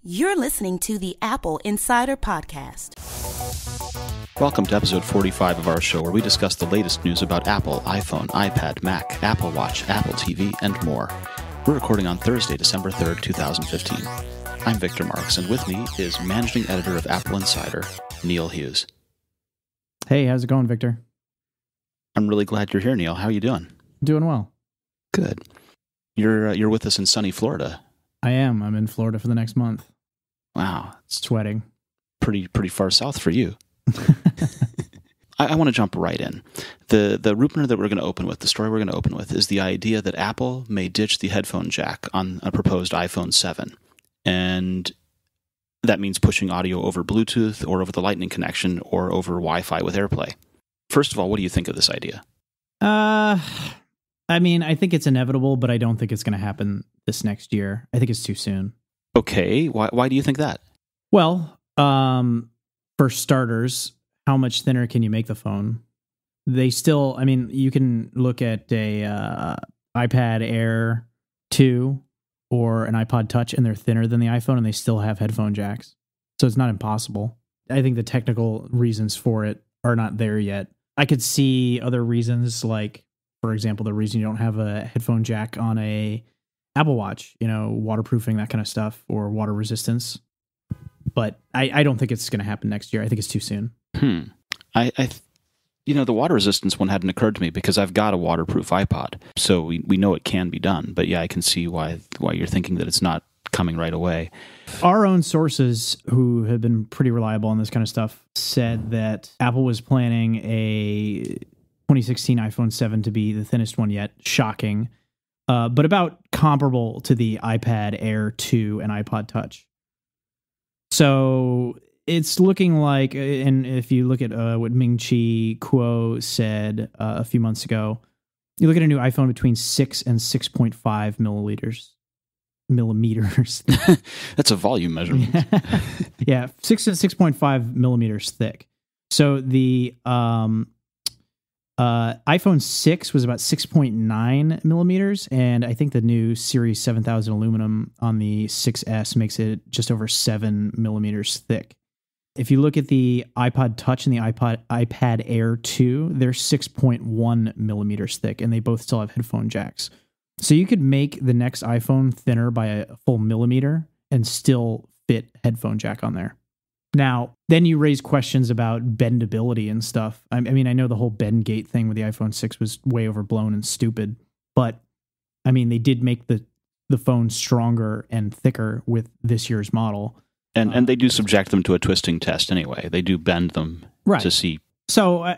You're listening to the Apple Insider Podcast. Welcome to episode 45 of our show, where we discuss the latest news about Apple, iPhone, iPad, Mac, Apple Watch, Apple TV, and more. We're recording on Thursday, December 3rd, 2015. I'm Victor Marks, and with me is managing editor of Apple Insider, Neil Hughes. Hey, how's it going, Victor? I'm really glad you're here, Neil. How are you doing? Doing well. Good. You're with us in sunny Florida. I am. I'm in Florida for the next month. Wow. It's sweating. Pretty far south for you. I want to jump right in. The Rupner that we're going to open with, the story we're going to open with, is the idea that Apple may ditch the headphone jack on a proposed iPhone 7. And that means pushing audio over Bluetooth or over the Lightning connection or over Wi-Fi with AirPlay. First of all, what do you think of this idea? I mean, I think it's inevitable, but I don't think it's going to happen this next year. I think it's too soon. Okay. Why do you think that? Well, for starters, how much thinner can you make the phone? You can look at a iPad Air 2 or an iPod Touch, and they're thinner than the iPhone, and they still have headphone jacks. So it's not impossible. I think the technical reasons for it are not there yet. I could see other reasons, like, for example, the reason you don't have a headphone jack on a Apple Watch, waterproofing, that kind of stuff, or water resistance. But I don't think it's going to happen next year. I think it's too soon. The water resistance one hadn't occurred to me because I've got a waterproof iPod. So we know it can be done. But yeah, I can see why you're thinking that it's not coming right away. Our own sources, who have been pretty reliable on this kind of stuff, said that Apple was planning a 2016 iPhone 7 to be the thinnest one yet. Shocking. But about comparable to the iPad Air 2 and iPod Touch. So it's looking like, and if you look at what Ming-Chi Kuo said a few months ago, you look at a new iPhone between 6 and 6.5 millimeters. That's a volume measurement. Yeah, 6 and 6.5 millimeters thick. So the iPhone 6 was about 6.9 millimeters, and I think the new Series 7000 aluminum on the 6S makes it just over 7 millimeters thick. If you look at the iPod Touch and the iPad Air 2, they're 6.1 millimeters thick, and they both still have headphone jacks. So you could make the next iPhone thinner by a full millimeter and still fit headphone jack on there. Now, then you raise questions about bendability and stuff. I mean, I know the whole bend gate thing with the iPhone 6 was way overblown and stupid, but I mean, they did make the phone stronger and thicker with this year's model. And they do subject them to a twisting test anyway. They do bend them to see. So,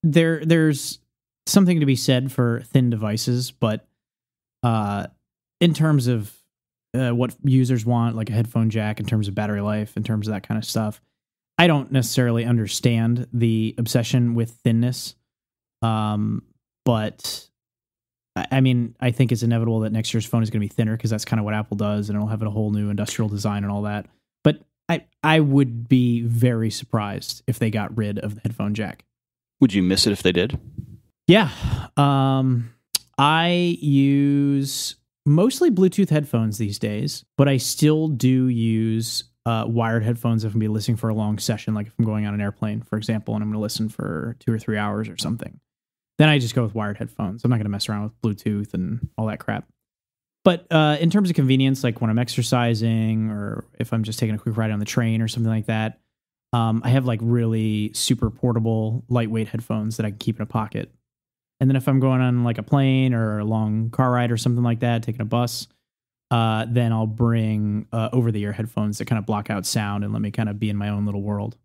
there's something to be said for thin devices, but in terms of what users want, like a headphone jack, in terms of battery life, in terms of that kind of stuff, I don't necessarily understand the obsession with thinness. But I mean, I think it's inevitable that next year's phone is going to be thinner because that's kind of what Apple does, and it'll have a whole new industrial design and all that. But I would be very surprised if they got rid of the headphone jack. Would you miss it if they did? Yeah. I use mostly Bluetooth headphones these days, but I still do use wired headphones if I'm going to be listening for a long session, like if I'm going on an airplane, for example, and I'm going to listen for 2 or 3 hours or something. Then I just go with wired headphones. I'm not going to mess around with Bluetooth and all that crap. But in terms of convenience, like when I'm exercising or if I'm just taking a quick ride on the train or something like that, I have like really super portable, lightweight headphones that I can keep in a pocket. And then if I'm going on like a plane or a long car ride or something like that, taking a bus, then I'll bring over-the-ear headphones that kind of block out sound and let me kind of be in my own little world.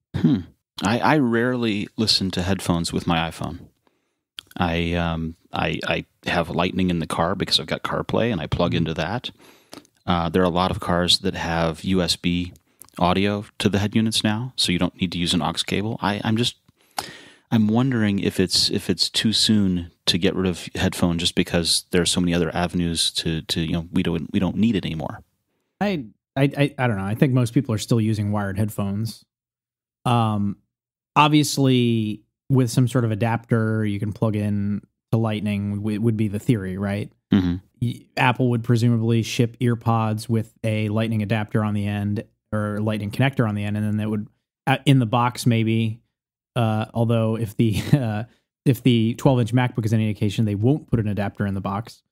I rarely listen to headphones with my iPhone. I have Lightning in the car because I've got CarPlay and I plug into that. There are a lot of cars that have USB audio to the head units now, so you don't need to use an aux cable. I'm wondering if it's too soon to get rid of headphones just because there are so many other avenues to we don't need it anymore. I don't know. I think most people are still using wired headphones. Obviously, with some sort of adapter, you can plug in to Lightning would be the theory, right? Mm-hmm. Apple would presumably ship earpods with a lightning adapter on the end or lightning connector on the end, and then that would in the box maybe. Although if the 12-inch MacBook is any indication, they won't put an adapter in the box.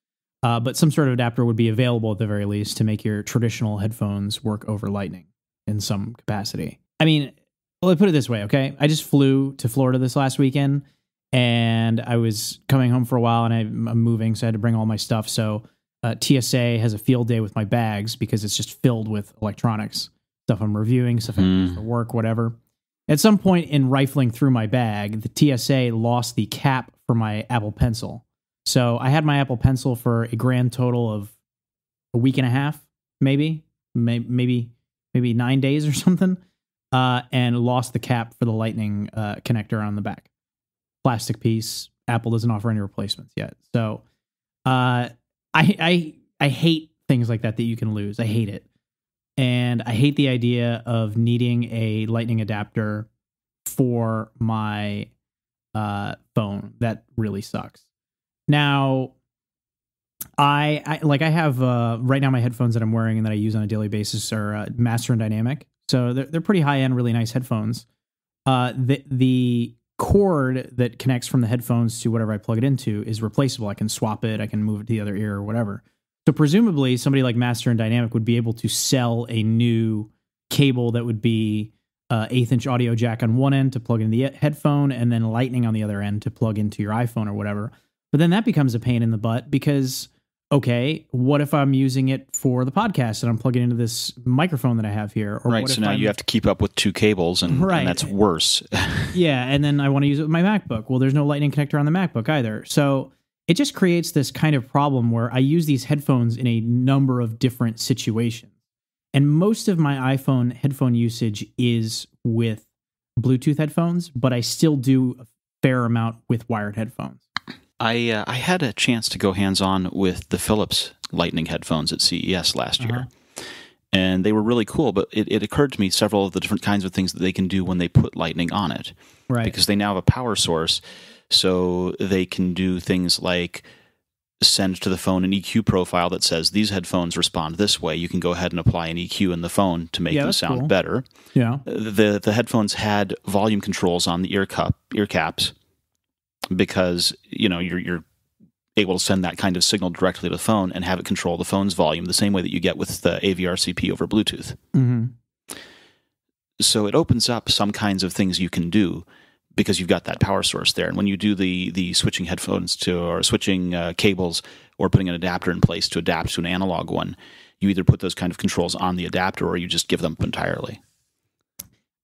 But some sort of adapter would be available at the very least to make your traditional headphones work over lightning in some capacity. I mean, well, I put it this way, okay? I just flew to Florida this last weekend, and I was coming home for a while, and I'm moving, so I had to bring all my stuff. So TSA has a field day with my bags because it's just filled with electronics, stuff I'm reviewing, stuff I need for work, whatever. At some point in rifling through my bag, the TSA lost the cap for my Apple Pencil. So I had my Apple Pencil for a grand total of a week and a half, maybe 9 days or something, and lost the cap for the lightning connector on the back. Plastic piece. Apple doesn't offer any replacements yet. So I hate things like that you can lose. I hate it. And I hate the idea of needing a lightning adapter for my phone. That really sucks. Now, I have right now my headphones that I'm wearing and that I use on a daily basis are Master and Dynamic. So they're pretty high end, really nice headphones. The cord that connects from the headphones to whatever I plug it into is replaceable. I can swap it. I can move it to the other ear or whatever. So presumably somebody like Master and Dynamic would be able to sell a new cable that would be 1/8-inch audio jack on one end to plug in the headphone and then lightning on the other end to plug into your iPhone or whatever. But then that becomes a pain in the butt because, okay, what if I'm using it for the podcast and I'm plugging into this microphone that I have here? Or right, so now you have to keep up with two cables, and that's worse. Yeah, and then I want to use it with my MacBook. Well, there's no lightning connector on the MacBook either. So it just creates this kind of problem where I use these headphones in a number of different situations. And most of my iPhone headphone usage is with Bluetooth headphones, but I still do a fair amount with wired headphones. I had a chance to go hands-on with the Philips Lightning headphones at CES last year. And they were really cool, but it occurred to me several of the different kinds of things that they can do when they put lightning on it. Right. Because they now have a power source, so they can do things like send to the phone an EQ profile that says these headphones respond this way. You can go ahead and apply an EQ in the phone to make them sound better. Yeah. The headphones had volume controls on the ear caps because you're able to send that kind of signal directly to the phone and have it control the phone's volume the same way that you get with the AVRCP over Bluetooth. Mm-hmm. So it opens up some kinds of things you can do because you've got that power source there. And when you do the switching headphones or switching cables or putting an adapter in place to adapt to an analog one, you either put those kind of controls on the adapter or you just give them up entirely.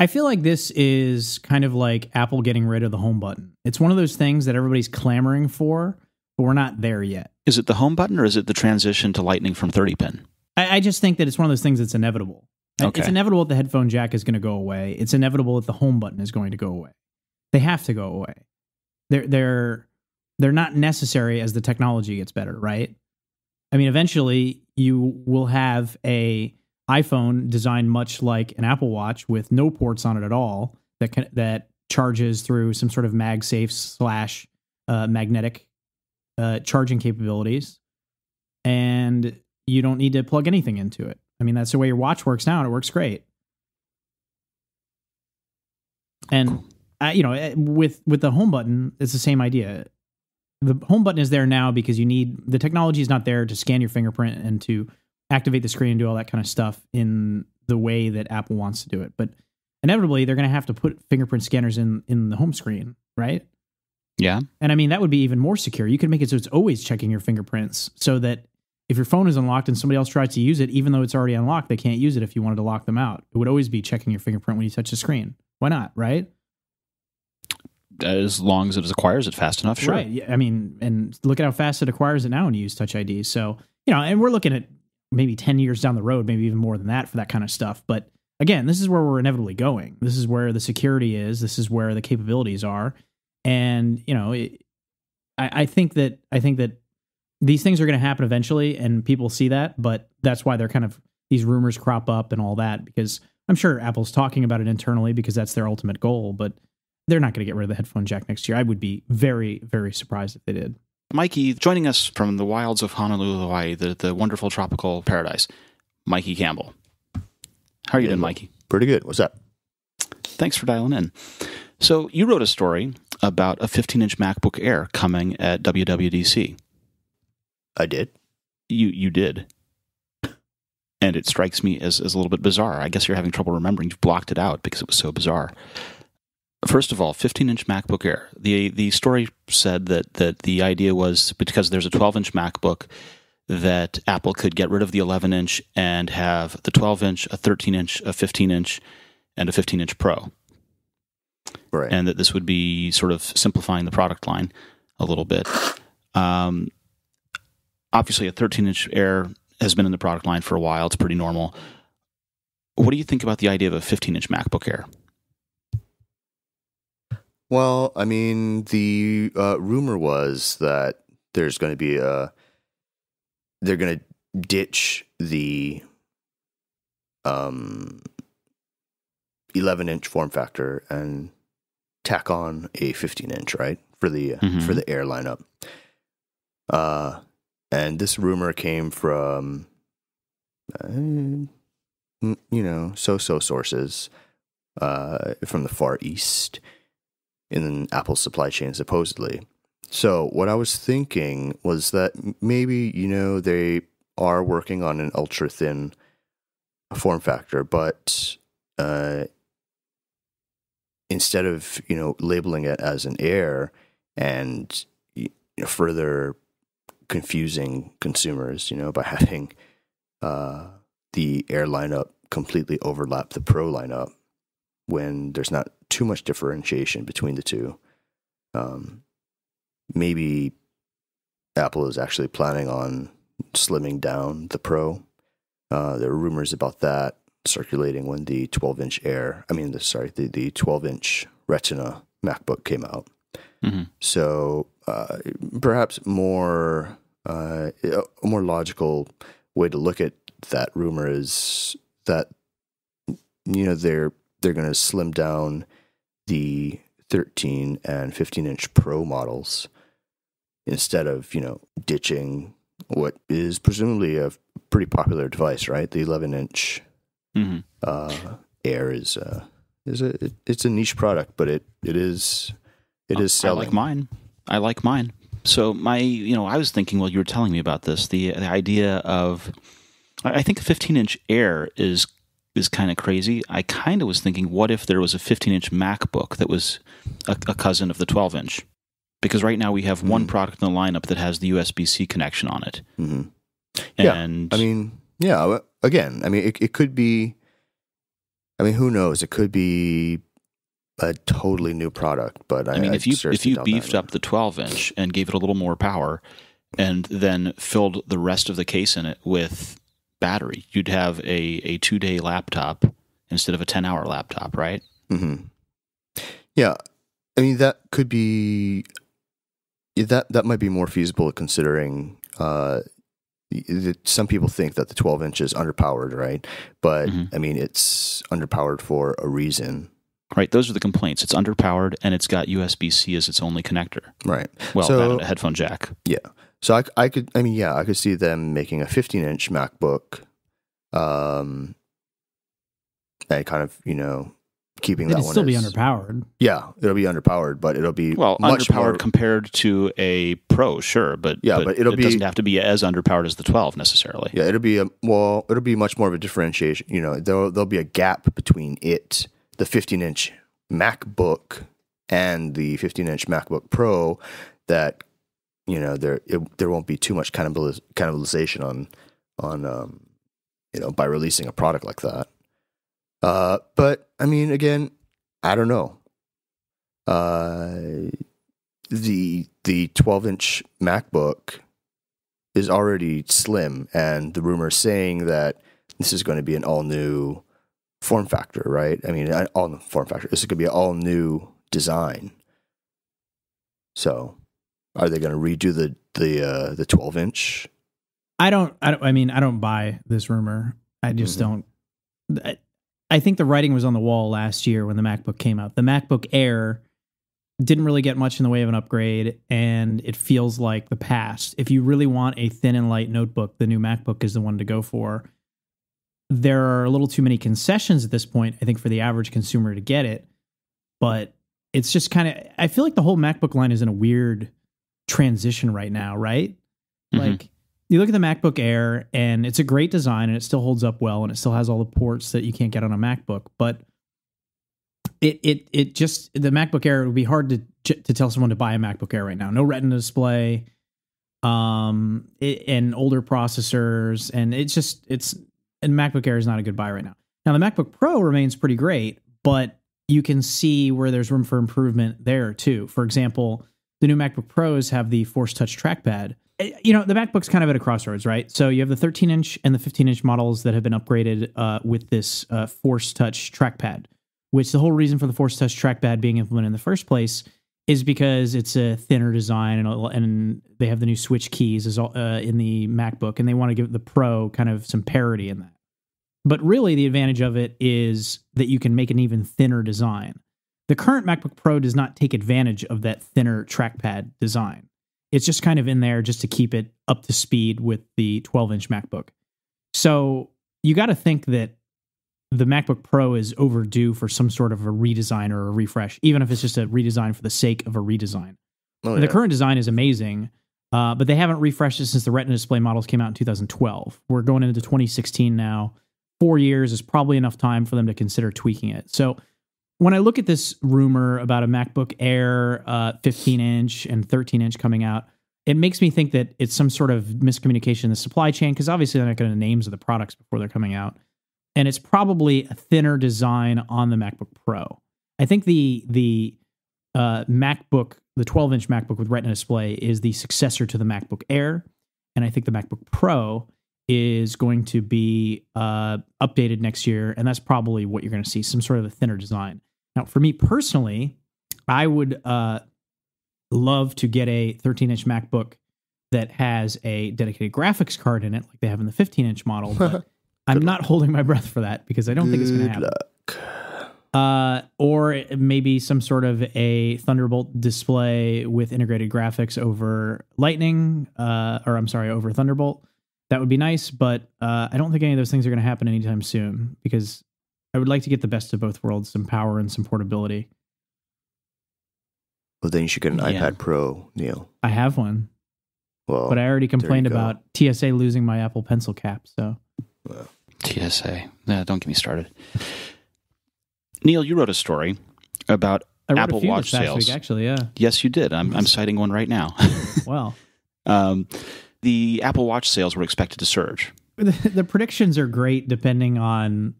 I feel like this is kind of like Apple getting rid of the home button. It's one of those things that everybody's clamoring for, but we're not there yet. Is it the home button or is it the transition to Lightning from 30-pin? I just think that it's one of those things that's inevitable. Okay. It's inevitable that the headphone jack is going to go away. It's inevitable that the home button is going to go away. They have to go away. They're not necessary as the technology gets better, right? I mean, eventually you will have a iPhone designed much like an Apple Watch with no ports on it at all that charges through some sort of MagSafe / magnetic charging capabilities, and you don't need to plug anything into it. I mean, that's the way your watch works now, and it works great. And with the home button, it's the same idea. The home button is there now because the technology is not there to scan your fingerprint and to activate the screen and do all that kind of stuff in the way that Apple wants to do it. But inevitably, they're going to have to put fingerprint scanners in the home screen, right? Yeah. And I mean, that would be even more secure. You could make it so it's always checking your fingerprints so that if your phone is unlocked and somebody else tries to use it, even though it's already unlocked, they can't use it if you wanted to lock them out. It would always be checking your fingerprint when you touch the screen. Why not, right? As long as it acquires it fast enough, sure. Right. Yeah, I mean, and look at how fast it acquires it now when you use Touch ID. So, and we're looking at maybe 10 years down the road, maybe even more than that for that kind of stuff. But again, this is where we're inevitably going. This is where the security is. This is where the capabilities are. And, I think that these things are going to happen eventually and people see that, but that's why they're kind of, these rumors crop up and all that, because I'm sure Apple's talking about it internally because that's their ultimate goal, but they're not going to get rid of the headphone jack next year. I would be very, very surprised if they did. Mikey, joining us from the wilds of Honolulu, Hawaii, the wonderful tropical paradise, Mikey Campbell. How are you doing, Mikey? Pretty good. What's up? Thanks for dialing in. So you wrote a story about a 15-inch MacBook Air coming at WWDC. I did. You did. And it strikes me as a little bit bizarre. I guess you're having trouble remembering. You've blocked it out because it was so bizarre. First of all, 15-inch MacBook Air. The story said that the idea was because there's a 12-inch MacBook that Apple could get rid of the 11-inch and have the 12-inch, a 13-inch, a 15-inch, and a 15-inch Pro. Right. And that this would be sort of simplifying the product line a little bit. Obviously, a 13-inch Air has been in the product line for a while. It's pretty normal. What do you think about the idea of a 15-inch MacBook Air? Well, I mean, the rumor was that there's going to be they're going to ditch the 11-inch form factor and tack on a 15-inch, right, for the Air lineup. And this rumor came from, so-so sources from the Far East in Apple's supply chain, supposedly. So what I was thinking was that maybe, they are working on an ultra-thin form factor, but instead of, labeling it as an Air and further confusing consumers, by having the Air lineup completely overlap the Pro lineup when there's not too much differentiation between the two. Maybe Apple is actually planning on slimming down the Pro. There were rumors about that circulating when the 12-inch the 12-inch Retina MacBook came out. Mm-hmm. So perhaps a more logical way to look at that rumor is that they're going to slim down the 13 and 15-inch Pro models instead of ditching what is presumably a pretty popular device, right? The 11-inch Air is it's a niche product, but it is selling. I like mine. So I was thinking while you were telling me about this, the idea of, I think a 15-inch Air is kind of crazy. I kind of was thinking, what if there was a 15-inch MacBook that was a cousin of the 12-inch? Because right now we have one product in the lineup that has the USB-C connection on it. Mm-hmm. And again, it could be, who knows? It could be a totally new product, but if you beefed up the 12-inch and gave it a little more power and then filled the rest of the case in it with battery, you'd have a 2-day laptop instead of a 10-hour laptop, right? Mm-hmm. Yeah. That could be, that might be more feasible considering some people think that the 12-inch is underpowered, right? But, it's underpowered for a reason. Right, those are the complaints. It's underpowered, and it's got USB-C as its only connector. Right. Well, that and a headphone jack. Yeah. So I could see them making a 15-inch MacBook, and kind of, keeping that one. It'll still be underpowered. Yeah, it'll be underpowered, but it'll be much underpowered more compared to a Pro, sure, but it doesn't have to be as underpowered as the 12 necessarily. Yeah, it'll be much more of a differentiation. There'll be a gap between the 15-inch MacBook and the 15-inch MacBook Pro that there won't be too much cannibalization on by releasing a product like that. But again, I don't know. The 12-inch MacBook is already slim, and the rumor is saying that this is going to be an all new form factor, right? All new form factor. This is going to be an all new design. So, are they going to redo the 12-inch? I don't buy this rumor. I just don't. I think the writing was on the wall last year when the MacBook came out. The MacBook Air didn't really get much in the way of an upgrade, and it feels like the past. If you really want a thin and light notebook, the new MacBook is the one to go for. There are a little too many concessions at this point, I think, for the average consumer to get it. But it's just kind of, I feel like the whole MacBook line is in a weird transition right now, right? Mm-hmm. Like, you look at the MacBook Air, and it's a great design, and it still holds up well, and it still has all the ports that you can't get on a MacBook. But it just, the MacBook Air, it would be hard to tell someone to buy a MacBook Air right now. No Retina display, and older processors, and and MacBook Air is not a good buy right now. Now the MacBook Pro remains pretty great, but you can see where there's room for improvement there too. For example, the new MacBook Pros have the Force Touch trackpad. You know, the MacBook's kind of at a crossroads, right? So you have the 13-inch and the 15-inch models that have been upgraded with this Force Touch trackpad, which the whole reason for the Force Touch trackpad being implemented in the first place is because it's a thinner design, and they have the new switch keys in the MacBook, and they want to give the Pro kind of some parity in that. But really, the advantage of it is that you can make an even thinner design. The current MacBook Pro does not take advantage of that thinner trackpad design. It's just kind of in there just to keep it up to speed with the 12-inch MacBook. So you got to think that the MacBook Pro is overdue for some sort of a redesign or a refresh, even if it's just a redesign for the sake of a redesign. Oh, yeah. The current design is amazing, but they haven't refreshed it since the Retina display models came out in 2012. We're going into 2016 now. 4 years is probably enough time for them to consider tweaking it. So when I look at this rumor about a MacBook Air 15-inch and 13-inch coming out, it makes me think that it's some sort of miscommunication in the supply chain, because obviously they're not going to names of the products before they're coming out. And it's probably a thinner design on the MacBook Pro. I think the MacBook, the 12-inch MacBook with Retina display, is the successor to the MacBook Air. And I think the MacBook Pro is going to be updated next year. And that's probably what you're going to see, some sort of a thinner design. Now, for me personally, I would love to get a 13-inch MacBook that has a dedicated graphics card in it, like they have in the 15-inch model. But I'm not holding my breath for that, because I don't think it's going to happen. Or maybe some sort of a Thunderbolt display with integrated graphics over over Thunderbolt. That would be nice, but I don't think any of those things are going to happen anytime soon, because I would like to get the best of both worlds, some power and some portability. Well, then you should get an iPad Pro, Neil. I have one. Well, but I already complained about TSA losing my Apple Pencil cap, so... Well. TSA. Yeah, don't get me started. Neil, you wrote a story about Apple Watch sales. Last week, actually, yeah. Yes, you did. I'm citing one right now. Wow. The Apple Watch sales were expected to surge. The predictions are great depending on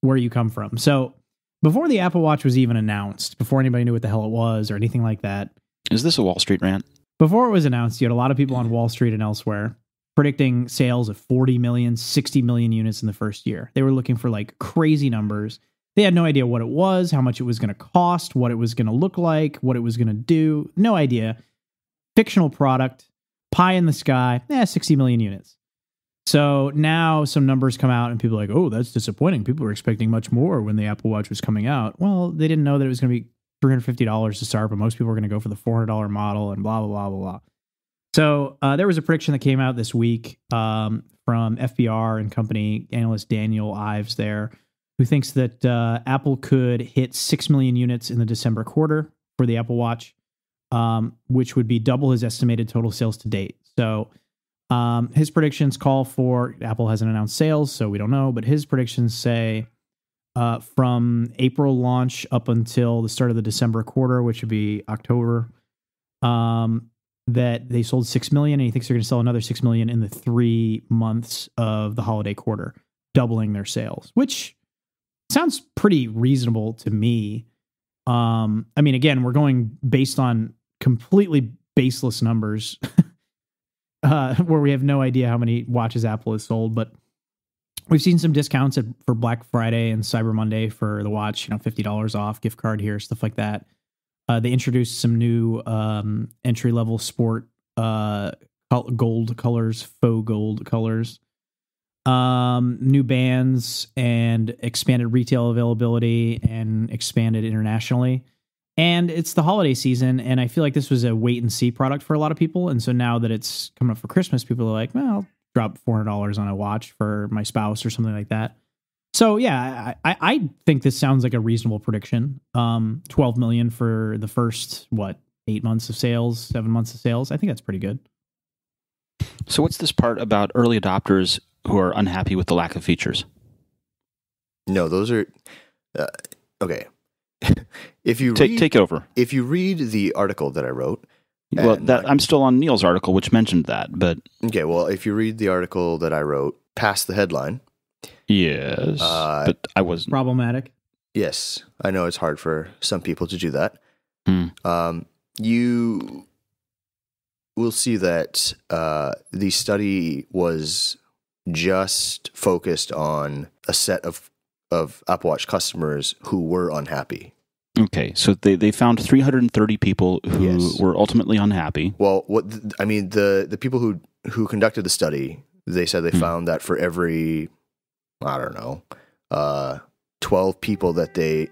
where you come from. So before the Apple Watch was even announced, before anybody knew what the hell it was or anything like that. Is this a Wall Street rant? Before it was announced, you had a lot of people on Wall Street and elsewhere predicting sales of 40 million, 60 million units in the first year. They were looking for like crazy numbers. They had no idea what it was, how much it was going to cost, what it was going to look like, what it was going to do. No idea. Fictional product, pie in the sky, 60 million units. So now some numbers come out and people are like, oh, that's disappointing. People were expecting much more when the Apple Watch was coming out. Well, they didn't know that it was going to be $350 to start, but most people were going to go for the $400 model and blah, blah, blah, blah, blah. So there was a prediction that came out this week from FBR and company analyst Daniel Ives there, who thinks that Apple could hit 6 million units in the December quarter for the Apple Watch, which would be double his estimated total sales to date. So his predictions call for, Apple hasn't announced sales, so we don't know, but his predictions say from April launch up until the start of the December quarter, which would be October, that they sold 6 million, and he thinks they're going to sell another 6 million in the 3 months of the holiday quarter, doubling their sales, which sounds pretty reasonable to me. I mean, again, we're going based on completely baseless numbers where we have no idea how many watches Apple has sold, but we've seen some discounts for Black Friday and Cyber Monday for the watch, $50 off, gift card here, stuff like that. They introduced some new entry-level sport gold colors, faux gold colors, new bands, and expanded retail availability and expanded internationally. And it's the holiday season, and I feel like this was a wait and see product for a lot of people. And so now that it's coming up for Christmas, people are like, well, I'll drop $400 on a watch for my spouse or something like that. So yeah, I think this sounds like a reasonable prediction. 12 million for the first, 8 months of sales, 7 months of sales. I think that's pretty good. So what's this part about early adopters who are unhappy with the lack of features? No, those are okay. If you take it over. If you read the article that I wrote, well, I'm still on Neil's article, which mentioned that. But okay, well, if you read the article that I wrote, past the headline, yes, but I wasn't problematic. Yes, I know it's hard for some people to do that. You will see that the study was just focused on a set of Apple Watch customers who were unhappy. Okay, so they found 330 people who were ultimately unhappy. Well, the people who conducted the study, they said they found that for every, I don't know, 12 people that they...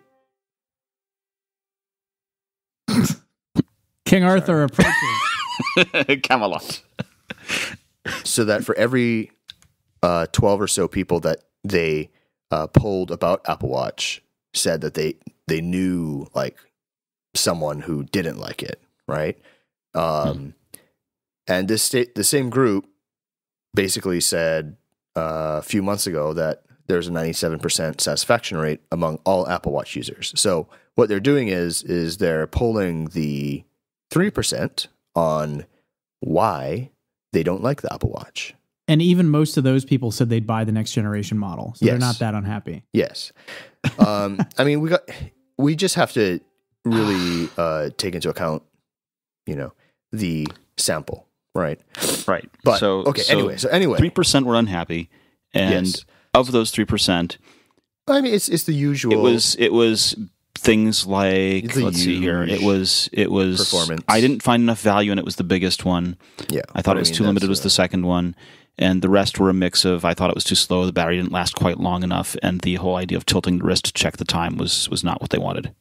King Arthur approaches. Camelot. So that for every 12 or so people that they polled about Apple Watch said that they knew like someone who didn't like it, right? And the same group basically said a few months ago that there's a 97% satisfaction rate among all Apple Watch users. So what they're doing is they're polling the 3% on why they don't like the Apple Watch. And even most of those people said they'd buy the next generation model. So Yes. they're not that unhappy. Yes. I mean, we just have to really take into account, the sample, right? Right. But anyway, 3% were unhappy, and Yes. of those 3%, I mean, it's the usual. it was things like, let's see here. It was performance. I didn't find enough value, and it was the biggest one. Yeah, I thought it was too limited was the second one, and the rest were a mix of I thought it was too slow, the battery didn't last quite long enough, and the whole idea of tilting the wrist to check the time was not what they wanted.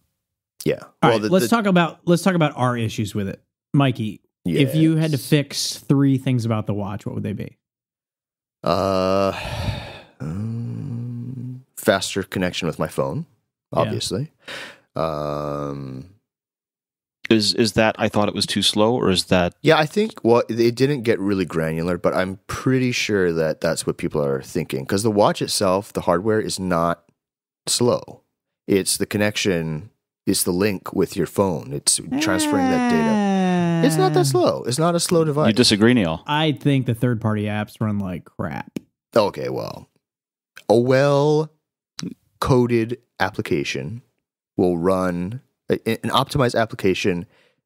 Yeah. All right, let's talk about our issues with it, Mikey. If you had to fix 3 things about the watch, what would they be? Faster connection with my phone, obviously. Is that I thought it was too slow, or is that? Yeah, I think it didn't get really granular, but I'm pretty sure that that's what people are thinking, because the watch itself, the hardware is not slow. It's the connection, it's the link with your phone. It's transferring that data. It's not that slow. It's not a slow device. You disagree, Neil? I think the third-party apps run like crap. Okay, well, a well-coded application will run, an optimized application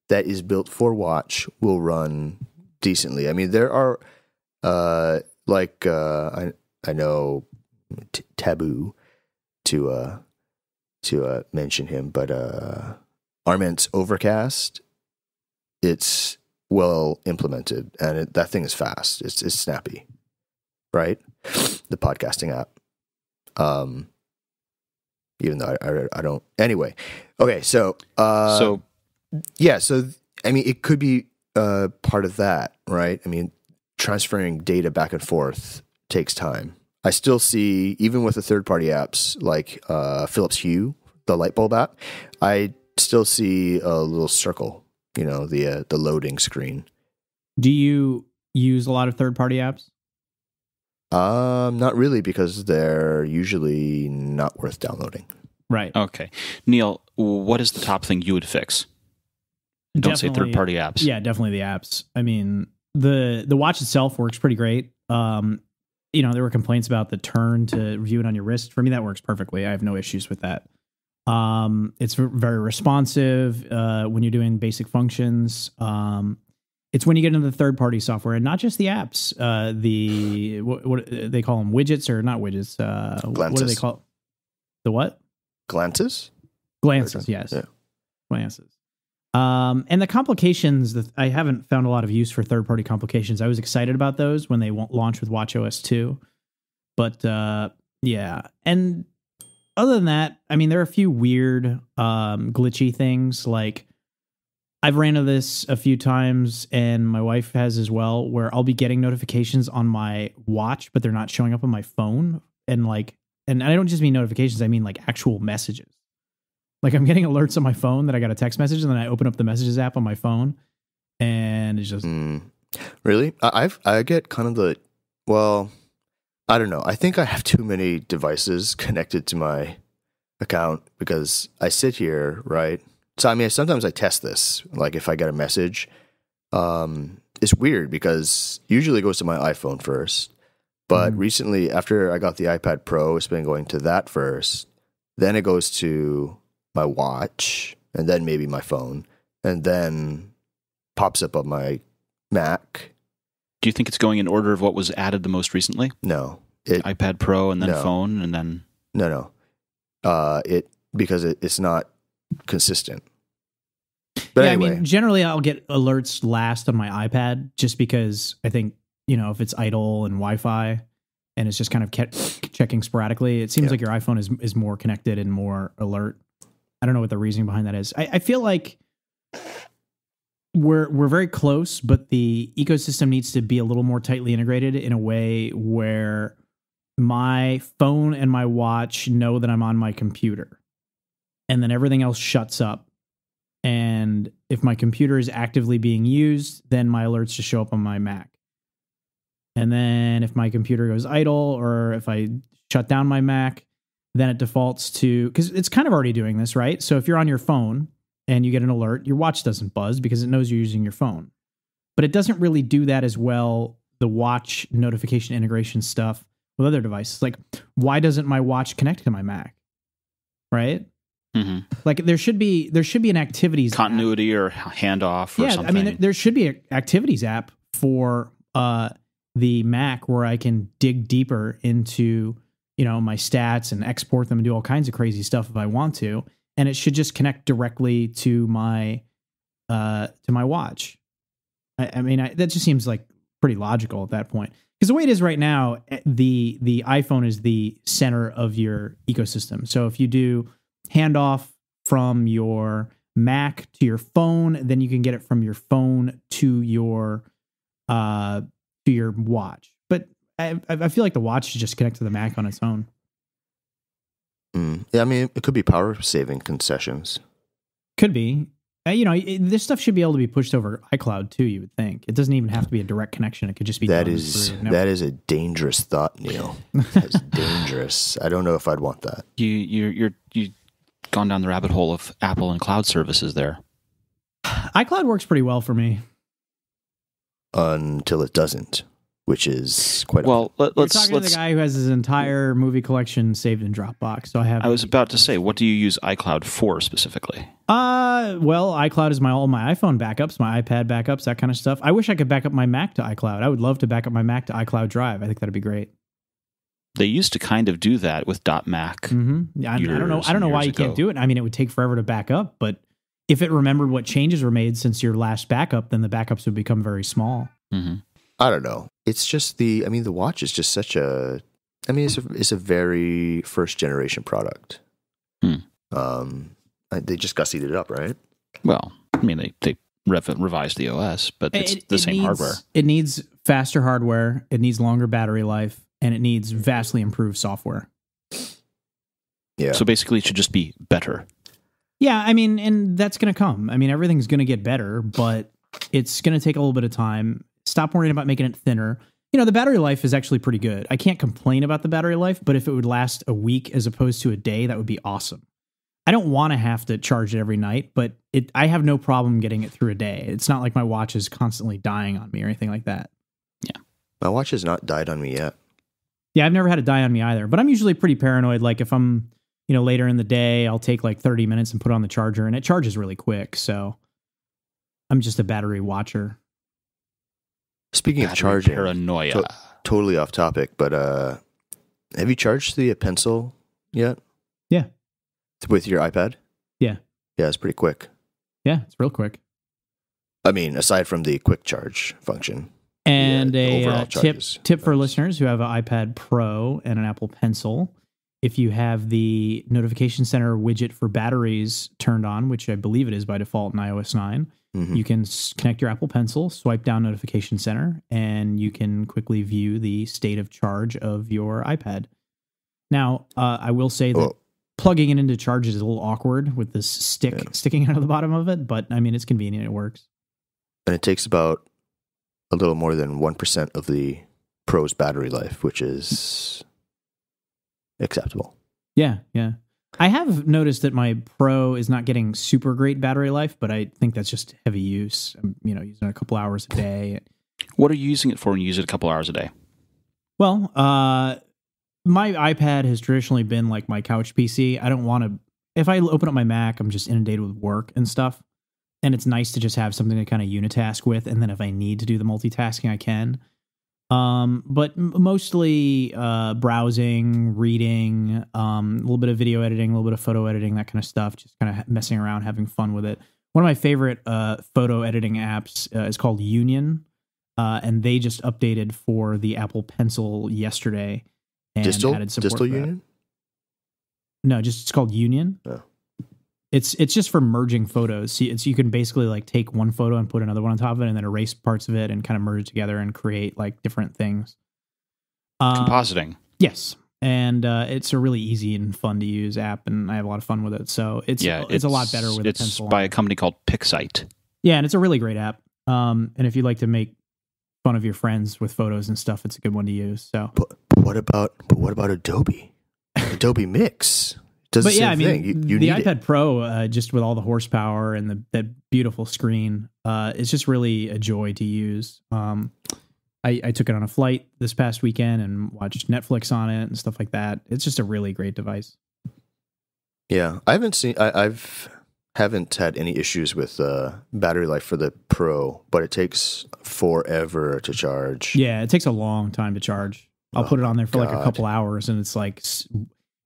that is built for watch will run decently. I mean, there are, I know, taboo to mention him, but Arment's Overcast, it's well implemented, and that thing is fast. It's snappy, right? The podcasting app. Even though I don't. Anyway, okay. So yeah. So I mean, it could be part of that, right? I mean, transferring data back and forth takes time. I still see, even with the third-party apps like Philips Hue, the light bulb app, I still see a little circle. The loading screen. Do you use a lot of third-party apps? Not really, because they're usually not worth downloading. Right. Okay. Neil, what is the top thing you would fix? Don't say third-party apps. Yeah, definitely the apps. I mean, the watch itself works pretty great. There were complaints about the turn to view it on your wrist. For me, that works perfectly. I have no issues with that. It's very responsive when you're doing basic functions. It's when you get into the third-party software, and not just the apps. What they call them, widgets or not widgets? What do they call it? The what? Glances? Glances, yes. Yeah. Glances. And the complications, I haven't found a lot of use for third-party complications. I was excited about those when they launched with watchOS 2. But, yeah. And other than that, I mean, there are a few weird, glitchy things. Like, I've ran into this a few times, and my wife has as well, where I'll be getting notifications on my watch, but they're not showing up on my phone. And I don't just mean notifications, I mean like actual messages. Like, I'm getting alerts on my phone that I got a text message, and then I open up the messages app on my phone, and it's just really. I get kind of I don't know. I think I have too many devices connected to my account because I sit here, right? So I mean, sometimes I test this. Like if I get a message, it's weird because usually it goes to my iPhone first, but recently after I got the iPad Pro, it's been going to that first. Then it goes to my watch, and then maybe my phone, and then pops up on my Mac. Do you think it's going in order of what was added the most recently? No. iPad Pro and then phone and then... No. Because it's not consistent. But anyway. I mean, generally I'll get alerts last on my iPad just because I think, if it's idle and Wi-Fi and it's just kind of checking sporadically, it seems like your iPhone is more connected and more alert. I don't know what the reasoning behind that is. I feel like we're very close, but the ecosystem needs to be a little more tightly integrated in a way where my phone and my watch know that I'm on my computer, and then everything else shuts up. And if my computer is actively being used, then my alerts just show up on my Mac. And then if my computer goes idle, or if I shut down my Mac, then it defaults to, because it's kind of already doing this, right? So if you're on your phone and you get an alert, your watch doesn't buzz because it knows you're using your phone. But it doesn't really do that as well, the watch notification integration stuff with other devices. Like, why doesn't my watch connect to my Mac? Right? Mm-hmm. Like, there should be an activities continuity app, or handoff or something. I mean, there should be an activities app for the Mac where I can dig deeper into my stats and export them and do all kinds of crazy stuff if I want to. And it should just connect directly to my watch. I mean, that just seems like pretty logical at that point. Because the way it is right now, the iPhone is the center of your ecosystem. So if you do handoff from your Mac to your phone, then you can get it from your phone to your watch. But I feel like the watch should just connect to the Mac on its own. Yeah, I mean, it could be power saving concessions. Could be. This stuff should be able to be pushed over iCloud too, you would think. It doesn't even have to be a direct connection. It could just be that is a dangerous thought, Neil. That's dangerous. I don't know if I'd want that. You're gone down the rabbit hole of Apple and cloud services there. iCloud works pretty well for me. Until it doesn't, which is quite well. Let's talking to the guy who has his entire movie collection saved in Dropbox. So I was about to say, what do you use iCloud for specifically? Well, iCloud is all my iPhone backups, my iPad backups, that kind of stuff. I wish I could back up my Mac to iCloud. I would love to back up my Mac to iCloud Drive. I think that'd be great. They used to kind of do that with .Mac. Mm-hmm. Yeah, I don't know why you can't do it. I mean, it would take forever to back up, but if it remembered what changes were made since your last backup, then the backups would become very small. Mm-hmm. I don't know. It's just the watch is just such a, it's a very first generation product. They just gussied it up, right? Well, I mean, they revised the OS, but it's the same hardware. It needs faster hardware. It needs longer battery life, and it needs vastly improved software. Yeah. So basically, it should just be better. Yeah, I mean, and that's going to come. I mean, everything's going to get better, but it's going to take a little bit of time. Stop worrying about making it thinner. The battery life is actually pretty good. I can't complain about the battery life, but if it would last a week as opposed to a day, that would be awesome. I don't want to have to charge it every night, but I have no problem getting it through a day. It's not like my watch is constantly dying on me or anything like that. Yeah. My watch has not died on me yet. Yeah, I've never had it die on me either, but I'm usually pretty paranoid. Like if I'm, later in the day, I'll take like 30 minutes and put it on the charger, and it charges really quick. So I'm just a battery watcher. Speaking of charging, paranoia. Totally off topic, but have you charged the Pencil yet? Yeah. With your iPad? Yeah. Yeah, it's pretty quick. Yeah, it's real quick. I mean, aside from the quick charge function. And a tip for listeners who have an iPad Pro and an Apple Pencil if you have the notification center widget for batteries turned on, which I believe it is by default in iOS 9, you can connect your Apple Pencil, swipe down notification center, and you can quickly view the state of charge of your iPad. Now, I will say that plugging it into charge is a little awkward with this stick sticking out of the bottom of it, but I mean, it's convenient. It works. And it takes about a little more than 1% of the Pro's battery life, which is acceptable. Yeah. I have noticed that my Pro is not getting super great battery life, but I think that's just heavy use. I'm, using it a couple hours a day. What are you using it for when you use it a couple hours a day? Well, my iPad has traditionally been like my couch PC. I don't want to, if I open up my Mac, I'm just inundated with work and stuff. And it's nice to just have something to kind of unitask with. And then if I need to do the multitasking, I can. But mostly browsing, reading, a little bit of video editing, a little bit of photo editing, that kind of stuff. Just kind of messing around, having fun with it. One of my favorite photo editing apps is called Union. And they just updated for the Apple Pencil yesterday. And added support Distal Union? No, it's called Union. Oh. It's just for merging photos. See, you can basically like take one photo and put another one on top of it, and then erase parts of it and kind of merge it together and create like different things. Compositing. Yes, and it's a really easy and fun to use app, and I have a lot of fun with it. So it's a lot better with a pencil. It's by a company called Pixite. Yeah, and it's a really great app. And if you like to make fun of your friends with photos and stuff, it's a good one to use. So, but what about Adobe? Adobe Mix. Does the same thing. You the need iPad Pro, just with all the horsepower and that beautiful screen, it's just really a joy to use. I took it on a flight this past weekend and watched Netflix on it and stuff like that. It's just a really great device. Yeah, I haven't had any issues with battery life for the Pro, but it takes forever to charge. Yeah, it takes a long time to charge. I'll put it on there for like a couple hours, and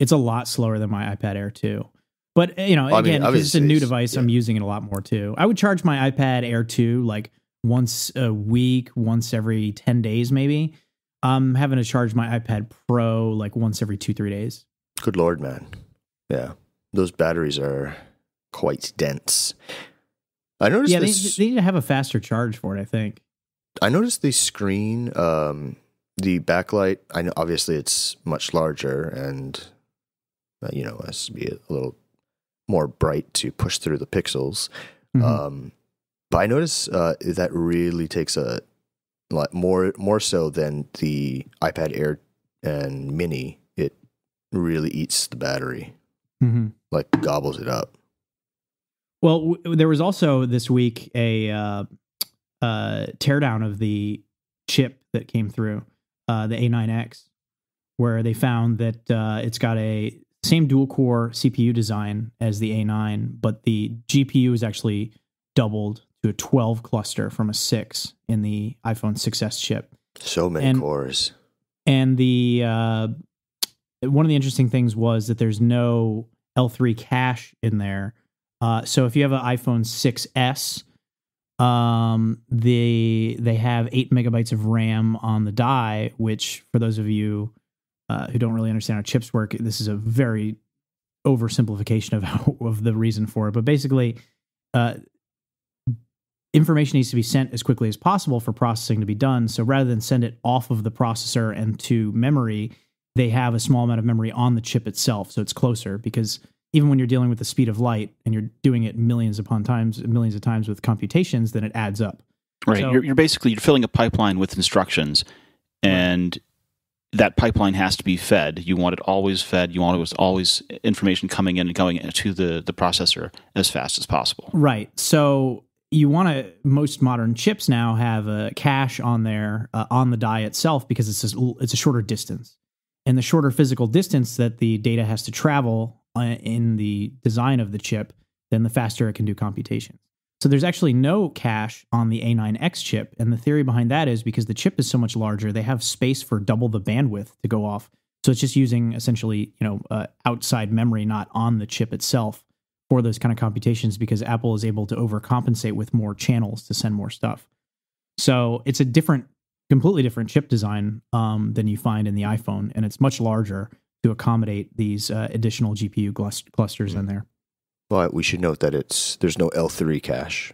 it's a lot slower than my iPad Air 2. But, again, because it's a new device, I'm using it a lot more too. I would charge my iPad Air 2 like once a week, once every 10 days maybe. I'm having to charge my iPad Pro like once every 2-3 days. Good Lord, man. Yeah, those batteries are quite dense. I noticed they need to have a faster charge for it, I think. I noticed the screen, the backlight, I know obviously it's much larger and has to be a little more bright to push through the pixels. Mm-hmm. But I notice that really takes a lot more so than the iPad Air and Mini. It really eats the battery, like gobbles it up. Well, there was also this week a teardown of the chip that came through, the A9X, where they found that it's got a same dual core CPU design as the A9, but the GPU is actually doubled to a 12 cluster from a 6 in the iPhone 6S chip. So many cores. And the one of the interesting things was that there's no L3 cache in there. So if you have an iPhone 6S, they have 8 megabytes of RAM on the die, which for those of you who don't really understand how chips work, this is a very oversimplification of the reason for it. But basically, information needs to be sent as quickly as possible for processing to be done. So rather than send it off of the processor and to memory, they have a small amount of memory on the chip itself. So it's closer, because even when you're dealing with the speed of light and you're doing it millions of times with computations, then it adds up. Right. So, you're basically filling a pipeline with instructions, and that pipeline has to be fed. You want it always fed. You want it always information coming in and going to the processor as fast as possible. Right. So you want to, most modern chips now have a cache on there on the die itself, because it's a shorter distance. And the shorter physical distance that the data has to travel in the design of the chip, then the faster it can do computations. So there's actually no cache on the A9X chip. And the theory behind that is because the chip is so much larger, they have space for double the bandwidth to go off. So it's just using essentially, outside memory, not on the chip itself for those kind of computations, because Apple is able to overcompensate with more channels to send more stuff. So it's a completely different chip design than you find in the iPhone. And it's much larger. to accommodate these additional GPU clusters in there. Well, we should note that there's no L3 cache.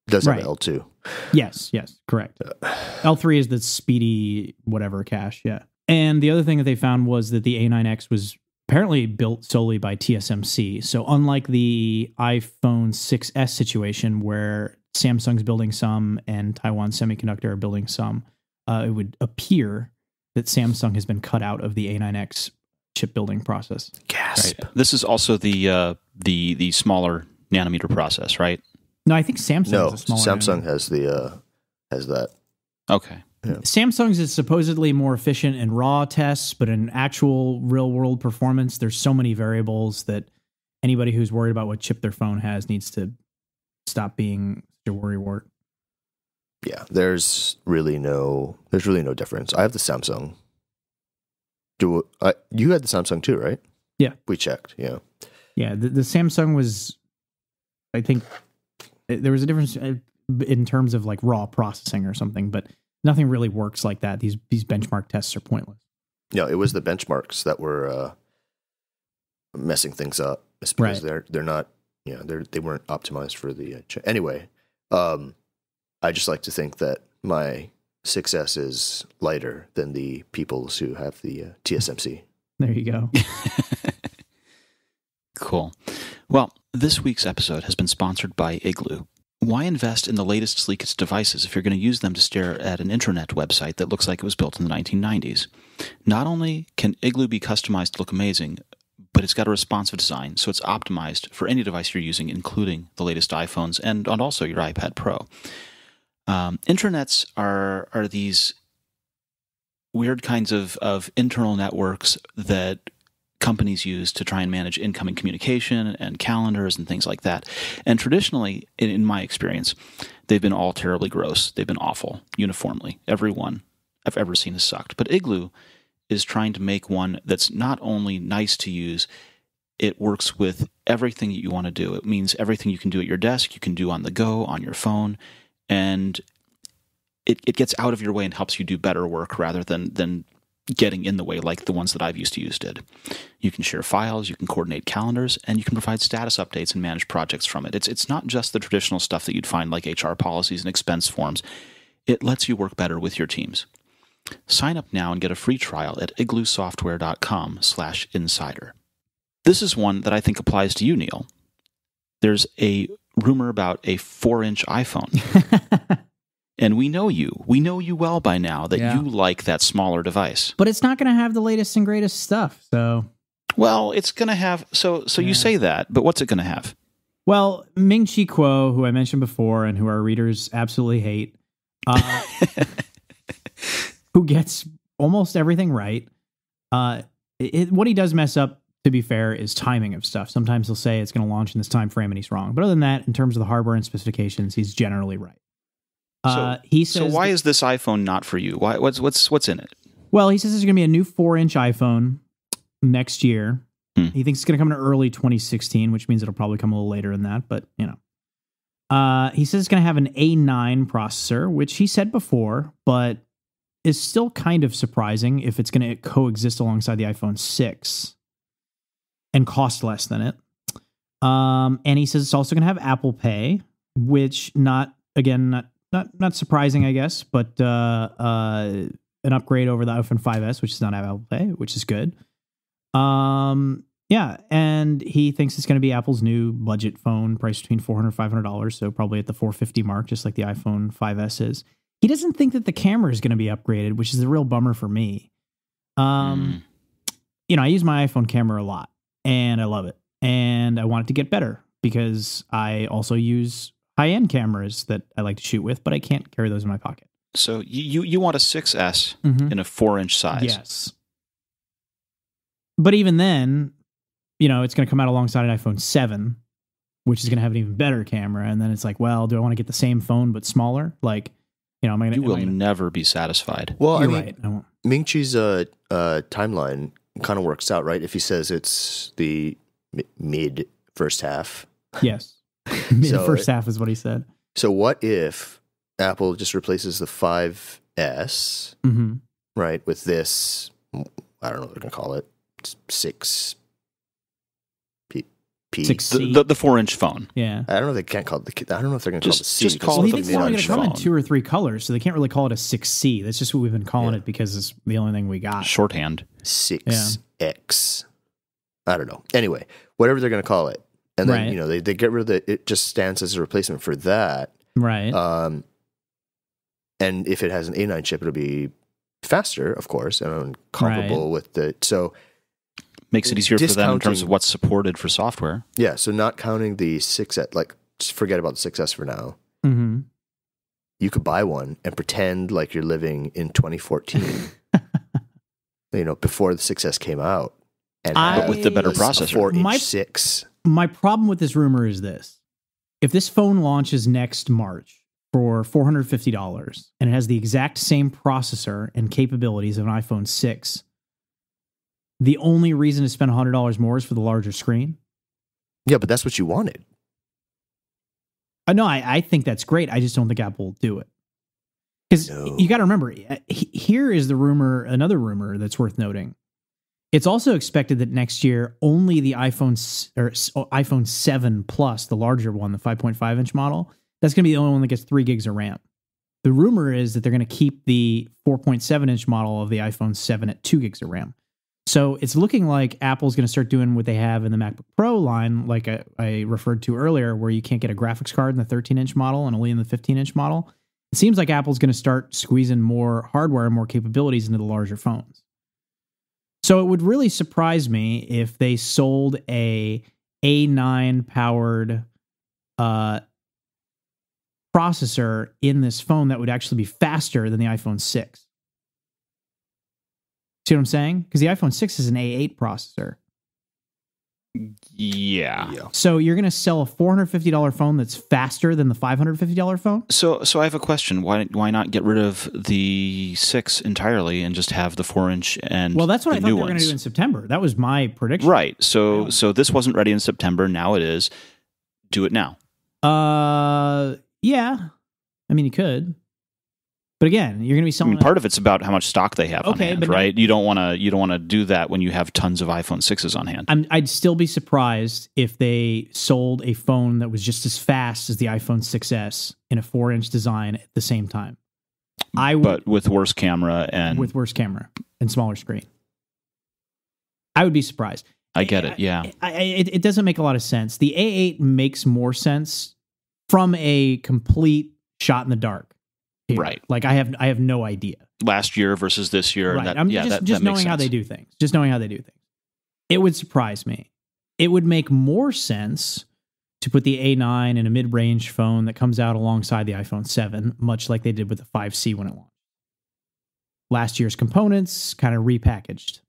It does have L2. Yes, correct. L3 is the speedy whatever cache, yeah. And the other thing that they found was that the A9X was apparently built solely by TSMC. So unlike the iPhone 6S situation where Samsung's building some and Taiwan Semiconductor are building some, it would appear that Samsung has been cut out of the A9X chip building process. Gasp. Right. This is also the smaller nanometer process, right? No, I think Samsung is a smaller Samsung nanometer. has that. Okay. Yeah. Samsung's is supposedly more efficient in raw tests, but in actual real world performance, there's so many variables that anybody who's worried about what chip their phone has needs to stop being a worrywart. Yeah, there's really no difference. I have the Samsung. You had the Samsung too, right? Yeah, we checked. Yeah, The Samsung was, I think, there was a difference in terms of like raw processing or something, but nothing really works like that. These benchmark tests are pointless. No, it was the benchmarks that were messing things up. It's because they're not, they weren't optimized for the anyway. I just like to think that my 6S is lighter than the peoples who have the TSMC. There you go. Cool. Well, this week's episode has been sponsored by Igloo. Why invest in the latest, sleekest devices if you're going to use them to stare at an internet website that looks like it was built in the 1990s? Not only can Igloo be customized to look amazing, but it's got a responsive design, so it's optimized for any device you're using, including the latest iPhones and also your iPad Pro. Intranets are these weird kinds of internal networks that companies use to try and manage incoming communication and calendars and things like that. And traditionally, in my experience, they've been all terribly gross. They've been awful, uniformly. Every one I've ever seen has sucked. But Igloo is trying to make one that's not only nice to use, it works with everything that you want to do. It means everything you can do at your desk, you can do on the go, on your phone, and it gets out of your way and helps you do better work rather than getting in the way like the ones that I've used to use did. You can share files, you can coordinate calendars, and you can provide status updates and manage projects from it. It's not just the traditional stuff that you'd find like HR policies and expense forms. It lets you work better with your teams. Sign up now and get a free trial at igloosoftware.com/insider. This is one that I think applies to you, Neil. There's a rumor about a 4-inch iPhone. And we know you well by now that you like that smaller device. But it's not going to have the latest and greatest stuff. So, well, it's going to have. So you say that, but what's it going to have? Well, Ming-Chi Kuo, who I mentioned before, and who our readers absolutely hate, who gets almost everything right. What he does mess up, to be fair, is timing of stuff. Sometimes he'll say it's going to launch in this time frame, and he's wrong. But other than that, in terms of the hardware and specifications, he's generally right. He says, so why is this iPhone not for you? What's in it? Well, he says there's going to be a new 4-inch iPhone next year. He thinks it's going to come in early 2016, which means it'll probably come a little later than that. But, he says it's going to have an A9 processor, which he said before, but is still kind of surprising if it's going to coexist alongside the iPhone 6 and cost less than it. And he says it's also going to have Apple Pay, which not surprising, I guess, but an upgrade over the iPhone 5S, which does not have Apple Pay, which is good. And he thinks it's going to be Apple's new budget phone, priced between $400 $500, so probably at the $450 mark, just like the iPhone 5S is. He doesn't think that the camera is going to be upgraded, which is a real bummer for me. I use my iPhone camera a lot, and I love it, and I want it to get better because I also use high-end cameras that I like to shoot with, but I can't carry those in my pocket. So you want a 6S in a 4-inch size? Yes. But even then, it's going to come out alongside an iPhone 7, which is going to have an even better camera. And then it's like, well, do I want to get the same phone but smaller? Like, you will never be satisfied. Well, You're right. I won't. Ming-Chi's timeline kind of works out, right? If he says it's the mid first half. Yes. The first half is what he said. So what if Apple just replaces the 5S, right, with this, I don't know what they're going to call it, 6 6C. The 4-inch phone. Yeah. I don't know if they can't call it I don't know if they're going to call it the C. just call Well, it he the thinks it's only going to come in phone. 2 or 3 colors, so they can't really call it a 6C. That's just what we've been calling it because it's the only thing we got. Shorthand. 6X. I don't know. Anyway, whatever they're going to call it. And then, Right. they get rid of it just stands as a replacement for that. Right. And if it has an A9 chip, it'll be faster, of course, and comparable with the... So makes it easier for them in terms of discounting- what's supported for software. Yeah, so not counting the 6S, like, just forget about the 6S for now. Mm-hmm. You could buy one and pretend like you're living in 2014, before the 6S came out. And But with the better a processor. 4-inch 6. My problem with this rumor is this. If this phone launches next March for $450 and it has the exact same processor and capabilities of an iPhone 6, the only reason to spend $100 more is for the larger screen? Yeah, but that's what you wanted. No, I think that's great. I just don't think Apple will do it. Because you got to remember, here is the rumor, another rumor that's worth noting. It's also expected that next year, only the iPhone 7 Plus, the larger one, the 5.5-inch model, that's going to be the only one that gets 3 gigs of RAM. The rumor is that they're going to keep the 4.7-inch model of the iPhone 7 at 2 gigs of RAM. So it's looking like Apple's going to start doing what they have in the MacBook Pro line, like I referred to earlier, where you can't get a graphics card in the 13-inch model and only in the 15-inch model. It seems like Apple's going to start squeezing more hardware and more capabilities into the larger phones. So it would really surprise me if they sold a A9-powered processor in this phone that would actually be faster than the iPhone 6. See what I'm saying? Because the iPhone 6 is an A8 processor. Yeah. So you're going to sell a $450 phone that's faster than the $550 phone? So I have a question. Why not get rid of the 6 entirely and just have the 4-inch and well, that's what the I thought they new were going to ones? do in September. That was my prediction. Right. So this wasn't ready in September. Now it is. Do it now. Yeah. I mean, you could. But again, you're going to be selling. part of it's about how much stock they have on hand, but right? You don't want to do that when you have tons of iPhone 6s on hand. I'd still be surprised if they sold a phone that was just as fast as the iPhone 6S in a 4-inch design at the same time. But with worse camera and smaller screen. I would be surprised. I get it. Yeah. It doesn't make a lot of sense. The A8 makes more sense from a complete shot in the dark. Here. Right. Like I have no idea. Last year versus this year. Right. That just knowing how they do things. Just knowing how they do things. It would surprise me. It would make more sense to put the A9 in a mid-range phone that comes out alongside the iPhone 7, much like they did with the 5C when it launched. Last year's components kind of repackaged.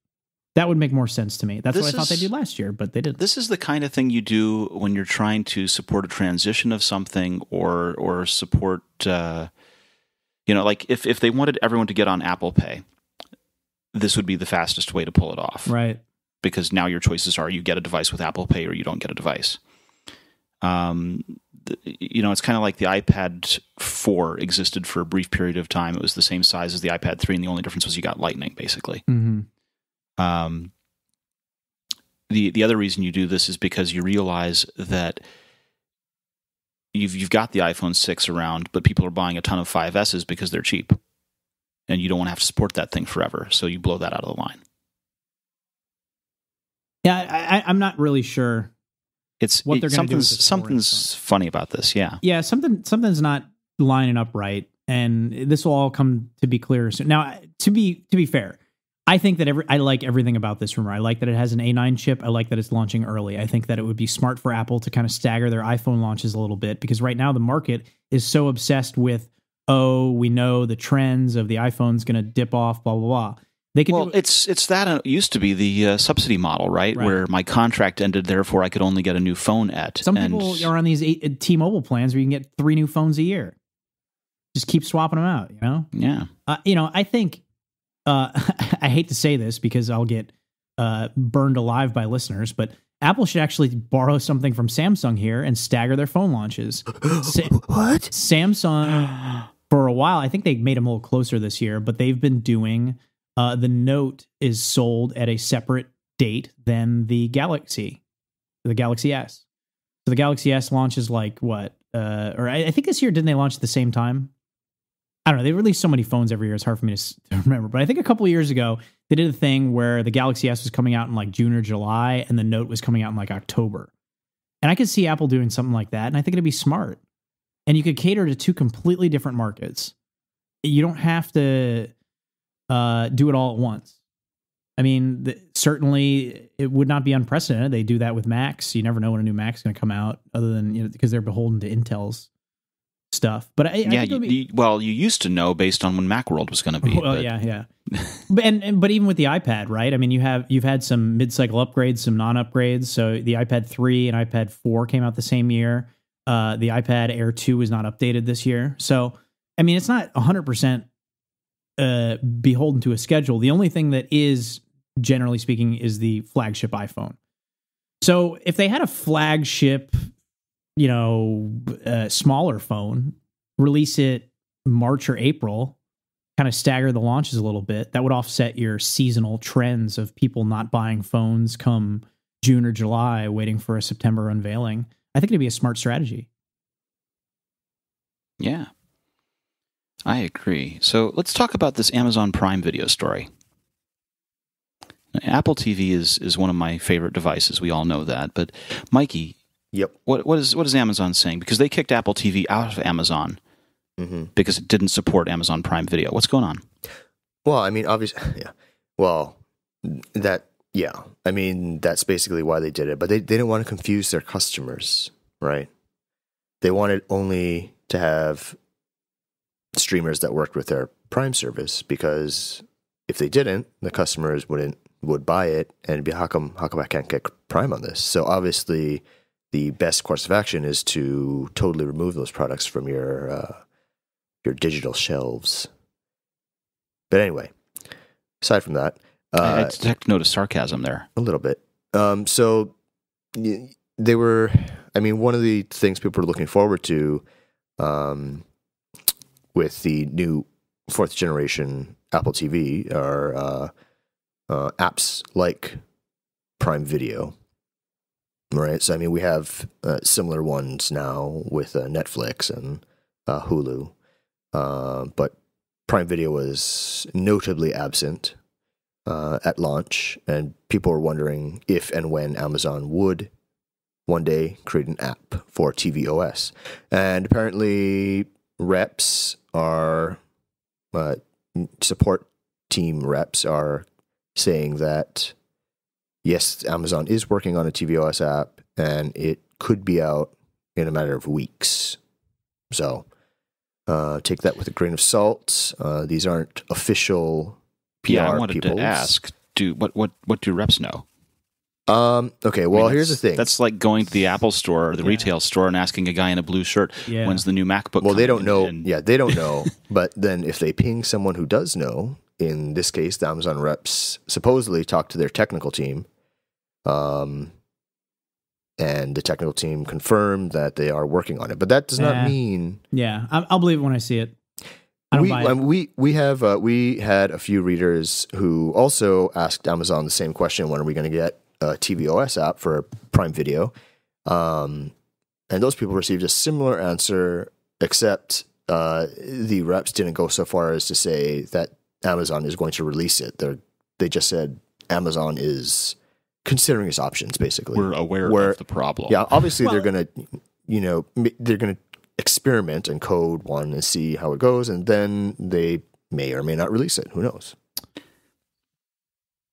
That would make more sense to me. That's what I thought they did last year, but they didn't. This is the kind of thing you do when you're trying to support a transition of something or support... like if they wanted everyone to get on Apple Pay, this would be the fastest way to pull it off. Right. Because now your choices are you get a device with Apple Pay or you don't get a device. It's kind of like the iPad 4 existed for a brief period of time. It was the same size as the iPad 3, and the only difference was you got Lightning, basically. Mm-hmm. The other reason you do this is because you realize that you've got the iPhone 6 around, but people are buying a ton of 5Ss because they're cheap. And you don't want to have to support that thing forever, so you blow that out of the line. Yeah, I'm not really sure what they're going to do with this something's funny about this, yeah. Yeah, something's not lining up right, and this will all come to be clear soon. Now, to be fair, I think that I like everything about this rumor. I like that it has an A9 chip. I like that it's launching early. I think that it would be smart for Apple to kind of stagger their iPhone launches a little bit because right now the market is so obsessed with, we know the trends of the iPhone's going to dip off, blah, blah, blah. It's that it used to be the subsidy model, right? Where my contract ended, therefore I could only get a new phone at. Some people are on these T-Mobile plans where you can get 3 new phones a year. Just keep swapping them out, Yeah. I think... I hate to say this because I'll get burned alive by listeners, but Apple should actually borrow something from Samsung here and stagger their phone launches. What? Samsung, for a while, I think they made them a little closer this year, but they've been doing the Note is sold at a separate date than the Galaxy S. So the Galaxy S launches like what? Or I think this year, didn't they launch at the same time? I don't know. They release so many phones every year. It's hard for me to remember. But I think a couple of years ago, they did a thing where the Galaxy S was coming out in like June or July, and the Note was coming out in like October. And I could see Apple doing something like that, and I think it'd be smart. And you could cater to two completely different markets. You don't have to do it all at once. I mean, certainly it would not be unprecedented. They do that with Macs. You never know when a new Mac's going to come out, other than because they're beholden to Intel's stuff. But I think you used to know based on when Macworld was going to be. Well, but. Yeah. but even with the iPad, right? I mean, you've had some mid-cycle upgrades, some non-upgrades. So the iPad 3 and iPad 4 came out the same year. The iPad Air 2 was not updated this year. So I mean, it's not 100% beholden to a schedule. The only thing that is, generally speaking, is the flagship iPhone. So if they had a flagship, smaller phone, release it March or April, kind of stagger the launches a little bit, that would offset your seasonal trends of people not buying phones come June or July, waiting for a September unveiling. I think it'd be a smart strategy. Yeah, I agree. So let's talk about this Amazon Prime Video story. Apple TV is one of my favorite devices. We all know that. But Mikey, yep. What is Amazon saying? Because they kicked Apple TV out of Amazon because it didn't support Amazon Prime Video. What's going on? Well, I mean, obviously, yeah. Well, I mean, that's basically why they did it. But they didn't want to confuse their customers, right? They wanted only to have streamers that worked with their Prime service, because if they didn't, the customers would buy it and be, how come I can't get Prime on this? So obviously, the best course of action is to totally remove those products from your digital shelves. But anyway, aside from that, I detect a note of sarcasm there. A little bit. So they were. I mean, one of the things people are looking forward to, with the new 4th generation Apple TV are apps like Prime Video, right? So I mean, we have similar ones now with Netflix and Hulu, but Prime Video was notably absent at launch, and people were wondering if and when Amazon would one day create an app for tvOS. And apparently reps are, support team reps are saying that, yes, Amazon is working on a tvOS app, and it could be out in a matter of weeks. So take that with a grain of salt. These aren't official PR Yeah, I wanted peoples. to ask, what do reps know? Okay, well, here's the thing. That's like going to the Apple store or the retail store and asking a guy in a blue shirt, when's the new MacBook Well, they don't know. in? Yeah, they don't know. But then if they ping someone who does know, in this case, the Amazon reps supposedly talk to their technical team, and the technical team confirmed that they are working on it. But that does not mean... Yeah, I'll believe it when I see it. I don't buy it. We had a few readers who also asked Amazon the same question: when are we going to get a tvOS app for Prime Video? And those people received a similar answer, except the reps didn't go so far as to say that Amazon is going to release it. They just said Amazon is considering its options. Basically, we're aware of the problem. Yeah, obviously they're going to experiment and code one and see how it goes, and then they may or may not release it. Who knows?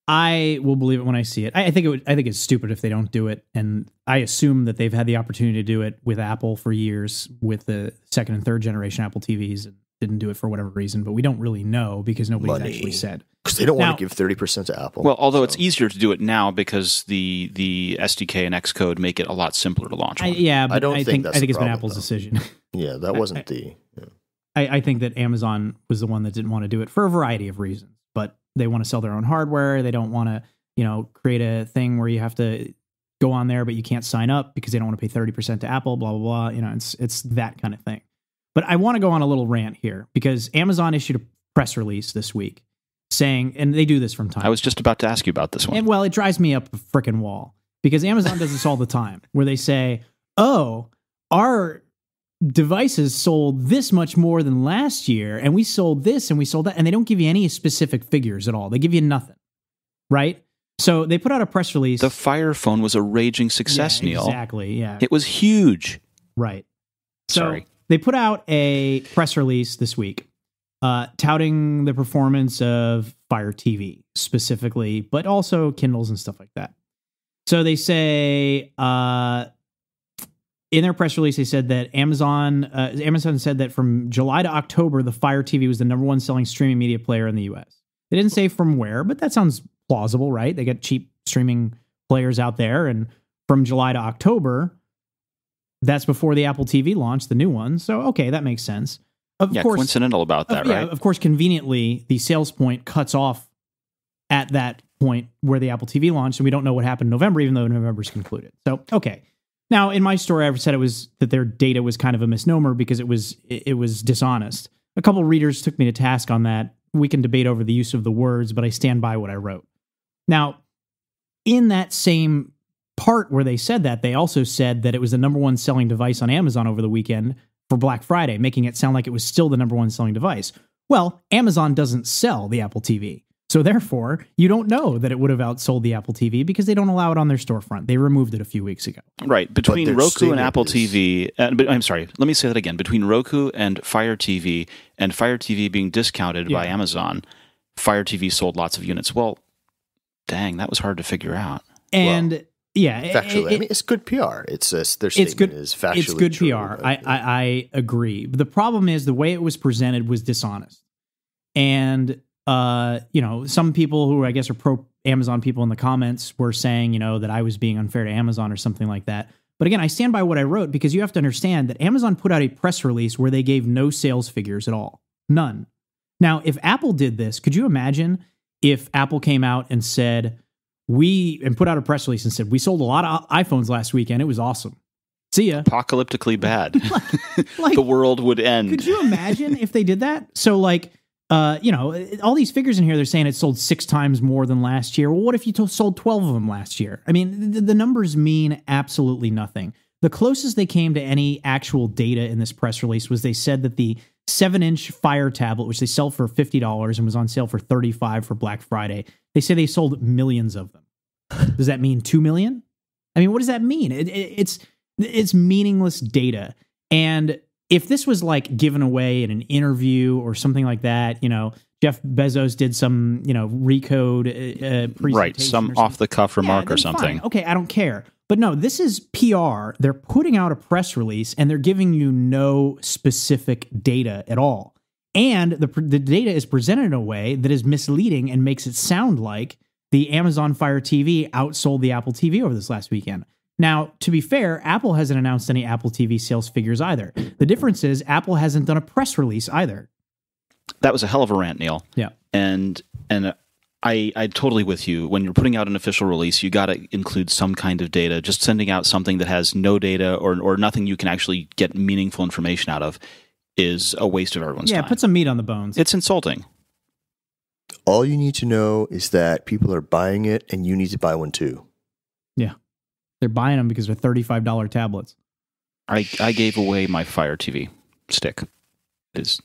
I will believe it when I see it. I think it's stupid if they don't do it, and I assume that they've had the opportunity to do it with Apple for years with the 2nd and 3rd generation Apple TVs, and didn't do it for whatever reason. But we don't really know because nobody's actually said. Because they don't want to give 30% to Apple. Well, although it's easier to do it now because the SDK and Xcode make it a lot simpler to launch. But I think it's been Apple's decision. Yeah, that wasn't I think that Amazon was the one that didn't want to do it for a variety of reasons. But they want to sell their own hardware. They don't want to, create a thing where you have to go on there, but you can't sign up because they don't want to pay 30% to Apple, blah, blah, blah. It's that kind of thing. But I want to go on a little rant here because Amazon issued a press release this week saying, and they do this from time. I was just about to ask you about this one. And well, it drives me up a frickin' wall because Amazon does this all the time where they say, oh, our devices sold this much more than last year, and we sold this and we sold that, and they don't give you any specific figures at all. They give you nothing, right? So they put out a press release. The Fire Phone was a raging success, Neil. Exactly, yeah. It was huge. Right. So Sorry. they put out a press release this week touting the performance of Fire TV specifically, but also Kindles and stuff like that. So they say in their press release, they said that Amazon said that from July to October, the Fire TV was the #1 selling streaming media player in the U.S. They didn't say from where, but that sounds plausible, right? They got cheap streaming players out there, and from July to October, that's before the Apple TV launch, the new one. So, okay, that makes sense. Of course, coincidental about that, right? Of course, conveniently, the sales point cuts off at that point where the Apple TV launched, and we don't know what happened in November, even though November's concluded. So, okay. Now, in my story, I've said it was that their data was kind of a misnomer because it was dishonest. A couple readers took me to task on that. We can debate over the use of the words, but I stand by what I wrote. Now, in that same part where they said that, they also said that it was the #1 selling device on Amazon over the weekend for Black Friday, making it sound like it was still the #1 selling device. Well, Amazon doesn't sell the Apple TV. So therefore, you don't know that it would have outsold the Apple TV because they don't allow it on their storefront. They removed it a few weeks ago. Right. Between Roku and Apple TV, I'm sorry, let me say that again. Between Roku and Fire TV being discounted by Amazon, Fire TV sold lots of units. Well, dang, that was hard to figure out. And factually, I mean, it's good PR. It's their statement is factually It's good true, PR. I agree. But the problem is the way it was presented was dishonest. And some people who I guess are pro Amazon people in the comments were saying, that I was being unfair to Amazon or something like that. But again, I stand by what I wrote because you have to understand that Amazon put out a press release where they gave no sales figures at all. None. Now, if Apple did this, could you imagine if Apple came out and said, put out a press release and said, we sold a lot of iPhones last weekend. It was awesome. See ya. Apocalyptically bad. The world would end. Could you imagine if they did that? So all these figures in here, they're saying it sold 6 times more than last year. Well, what if you sold 12 of them last year? I mean, the numbers mean absolutely nothing. The closest they came to any actual data in this press release was they said that the 7-inch Fire tablet, which they sell for $50 and was on sale for $35 for Black Friday, they say they sold millions of them. Does that mean 2 million? I mean, what does that mean? It's meaningless data. And if this was like given away in an interview or something like that, Jeff Bezos did some, recode presentation. Right, some off-the-cuff remark or something. Fine. Okay, I don't care. But no, this is PR. They're putting out a press release, and they're giving you no specific data at all. And the data is presented in a way that is misleading and makes it sound like the Amazon Fire TV outsold the Apple TV over this last weekend. Now, to be fair, Apple hasn't announced any Apple TV sales figures either. The difference is Apple hasn't done a press release either. That was a hell of a rant, Neil. Yeah. And I totally with you. When you're putting out an official release, you got to include some kind of data. Just sending out something that has no data or nothing you can actually get meaningful information out of is a waste of everyone's time. Yeah, put some meat on the bones. It's insulting. All you need to know is that people are buying it, and you need to buy one too. Yeah. They're buying them because they're $35 tablets. I gave away my Fire TV stick. It is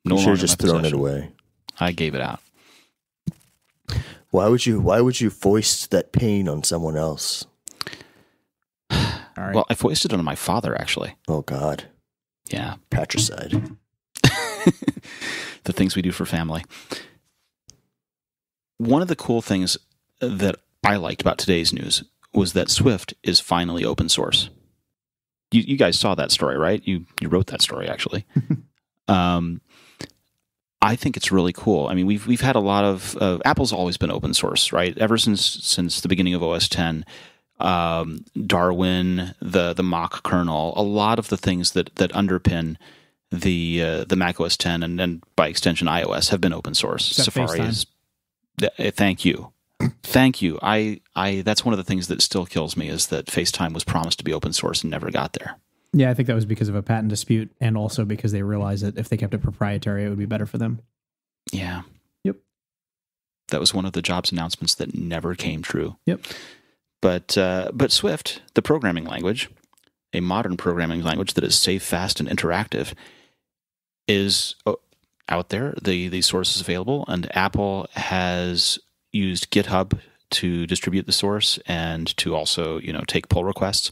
no longer just thrown it away. I gave it out. Why would you foist that pain on someone else? All right. Well, I foisted it on my father, actually. Oh, God. Yeah. Patricide. The things we do for family. One of the cool things that I liked about today's news was that Swift is finally open source. You guys saw that story, right? You wrote that story, actually. I think it's really cool. I mean, we've had a lot of Apple's always been open source, right? Ever since the beginning of OS X, Darwin, the Mach kernel, a lot of the things that underpin the Mac OS X and then by extension iOS have been open source. Except Safari FaceTime. is. Thank you. Thank you. I that's one of the things that still kills me is that FaceTime was promised to be open source and never got there. Yeah, I think that was because of a patent dispute and also because they realized that if they kept it proprietary, it would be better for them. Yeah. Yep. That was one of the jobs announcements that never came true. Yep. But Swift, the programming language, a modern programming language that is safe, fast, and interactive, is out there. The source is available, and Apple has used GitHub to distribute the source and to also, take pull requests.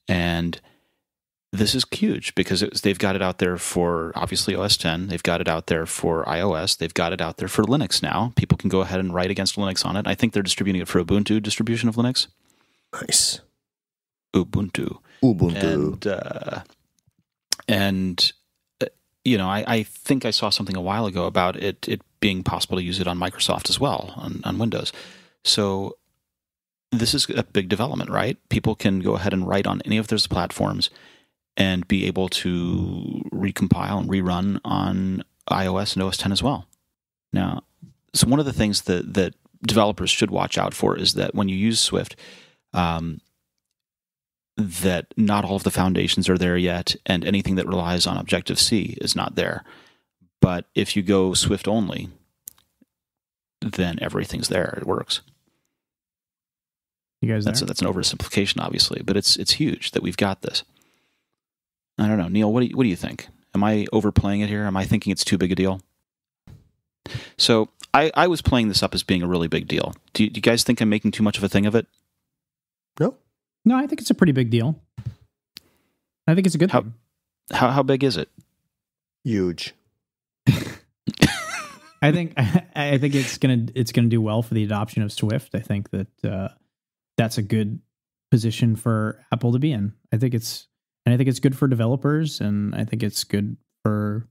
And this is huge because they've got it out there for, obviously, OS X. They've got it out there for iOS. They've got it out there for Linux now. People can go ahead and write against Linux on it. I think they're distributing it for Ubuntu distribution of Linux. Nice. Ubuntu. And I think I saw something a while ago about it being possible to use it on Microsoft as well, on Windows. So this is a big development, right? People can go ahead and write on any of those platforms and be able to recompile and rerun on iOS and OS X as well. Now, so one of the things that developers should watch out for is that when you use Swift, that not all of the foundations are there yet, and anything that relies on Objective-C is not there. But if you go Swift only, then everything's there. It works. You guys there? That's an oversimplification, obviously, but it's huge that we've got this. I don't know, Neil. What do you think? Am I overplaying it here? Am I thinking it's too big a deal? So I was playing this up as being a really big deal. Do you guys think I'm making too much of a thing of it? No, I think it's a pretty big deal. I think it's a good thing. How big is it? Huge. I think it's gonna do well for the adoption of Swift. I think that that's a good position for Apple to be in. I think it's good for developers, and I think it's good for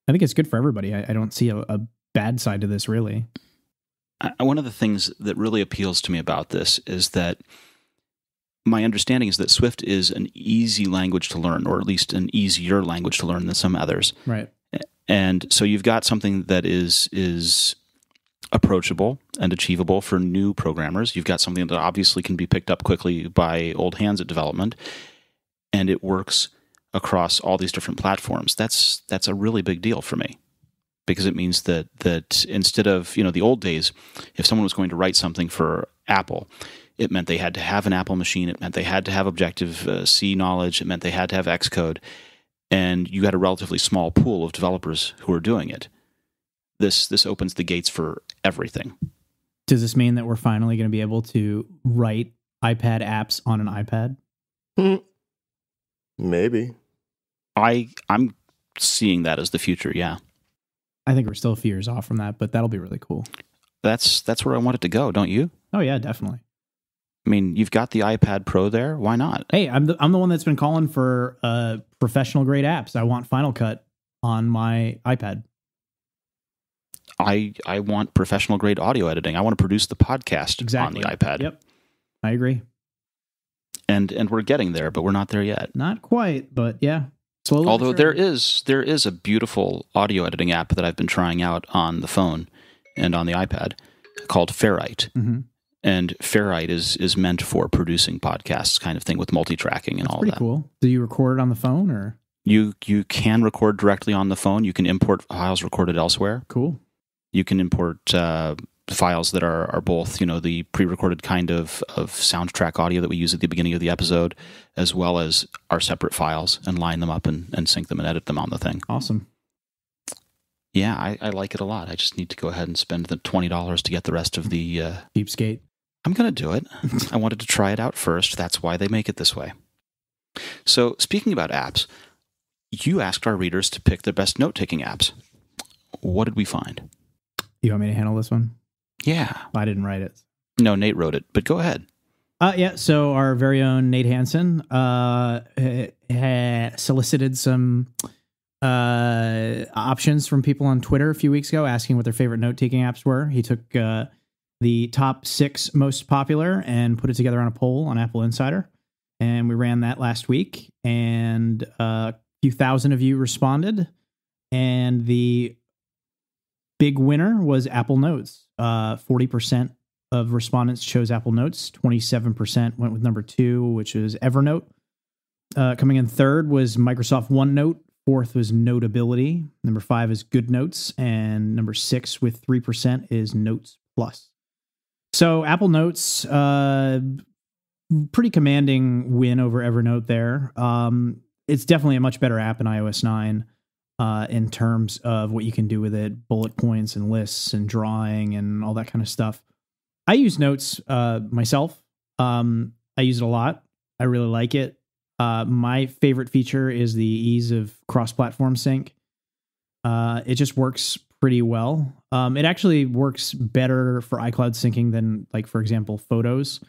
everybody. I don't see a bad side to this, really. One of the things that really appeals to me about this is that my understanding is that Swift is an easy language to learn, or at least an easier language to learn than some others. Right. And so you've got something that is approachable and achievable for new programmers. You've got something that obviously can be picked up quickly by old hands at development, and it works across all these different platforms. That's a really big deal for me, because it means that instead of, the old days, if someone was going to write something for Apple, it meant they had to have an Apple machine. It meant they had to have Objective-C knowledge. It meant they had to have Xcode. And you had a relatively small pool of developers who were doing it. This opens the gates for everything. Does this mean that we're finally going to be able to write iPad apps on an iPad? Maybe. I'm seeing that as the future, yeah. I think we're still a few years off from that, but that'll be really cool. That's where I want it to go, don't you? Oh, yeah, definitely. I mean, you've got the iPad Pro there. Why not? Hey, I'm the one that's been calling for professional grade apps. I want Final Cut on my iPad. I want professional grade audio editing. I want to produce the podcast on the iPad. Yep, I agree. And we're getting there, but we're not there yet. Not quite, but yeah, slowly. Although there is a beautiful audio editing app that I've been trying out on the phone and on the iPad called Ferrite. Mm-hmm. And Ferrite is meant for producing podcasts, kind of thing, with multi-tracking and all that. Pretty cool. Do you record it on the phone, or you can record directly on the phone? You can import files recorded elsewhere. Cool. You can import files that are both, the pre-recorded kind of soundtrack audio that we use at the beginning of the episode, as well as our separate files, and line them up and sync them and edit them on the thing. Awesome. Yeah, I like it a lot. I just need to go ahead and spend the $20 to get the rest of the cheapskate. I'm going to do it. I wanted to try it out first. That's why they make it this way. So, speaking about apps, you asked our readers to pick their best note-taking apps. What did we find? You want me to handle this one? Yeah. I didn't write it. No, Nate wrote it, but go ahead. Yeah, so our very own Nate Hansen solicited some options from people on Twitter a few weeks ago, asking what their favorite note-taking apps were. He took the top 6 most popular and put it together on a poll on AppleInsider, and we ran that last week, and a few thousand of you responded, and the big winner was Apple Notes. 40% of respondents chose Apple Notes. 27% went with number 2, which is Evernote. Coming in third was Microsoft OneNote. 4th was Notability. Number 5 is Good Notes. And number 6 with 3% is Notes Plus. So Apple Notes, pretty commanding win over Evernote there. It's definitely a much better app in iOS 9 in terms of what you can do with it, bullet points and lists and drawing and all that kind of stuff. I use Notes myself. I use it a lot. I really like it. My favorite feature is the ease of cross-platform sync. It just works pretty well. It actually works better for iCloud syncing than, like, for example, Photos.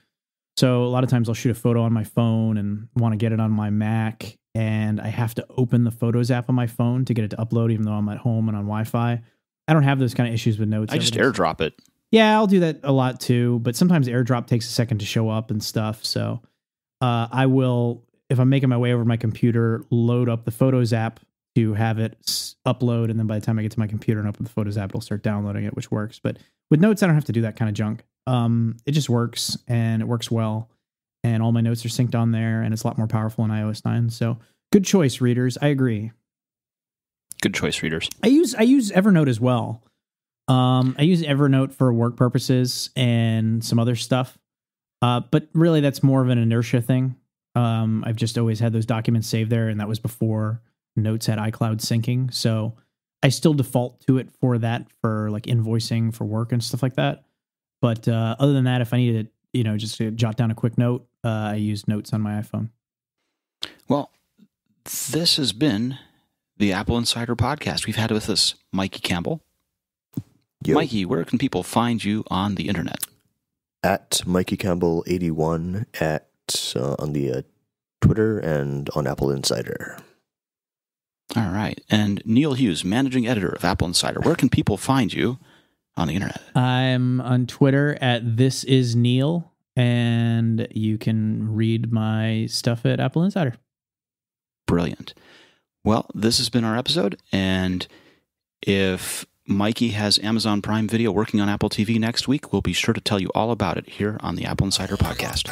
So a lot of times I'll shoot a photo on my phone and want to get it on my Mac, and I have to open the Photos app on my phone to get it to upload, even though I'm at home and on Wi-Fi. I don't have those kind of issues with Notes. I just AirDrop it. Yeah, I'll do that a lot too, but sometimes AirDrop takes a second to show up and stuff. So I will, if I'm making my way over my computer, load up the Photos app to have it upload, and then by the time I get to my computer and open the Photos app, it'll start downloading it, which works. But with Notes, I don't have to do that kind of junk. It just works, and it works well, and all my notes are synced on there, and it's a lot more powerful in iOS 9. So good choice, readers. I agree. Good choice, readers. I use Evernote as well. I use Evernote for work purposes and some other stuff. But really that's more of an inertia thing. I've just always had those documents saved there, and that was before Notes had iCloud syncing. So I still default to it for that, for like invoicing for work and stuff like that. But other than that, if I needed to, just to jot down a quick note, I use Notes on my iPhone. Well, this has been the Apple Insider Podcast. We've had with us Mikey Campbell. Yo. Mikey, where can people find you on the internet? At Mikey Campbell 81 on the Twitter and on Apple Insider. All right. And Neil Hughes, managing editor of Apple Insider. Where can people find you on the internet? I'm on Twitter at ThisIsNeil, and you can read my stuff at Apple Insider. Brilliant. Well, this has been our episode, and if Mikey has Amazon Prime Video working on Apple TV next week, we'll be sure to tell you all about it here on the Apple Insider Podcast.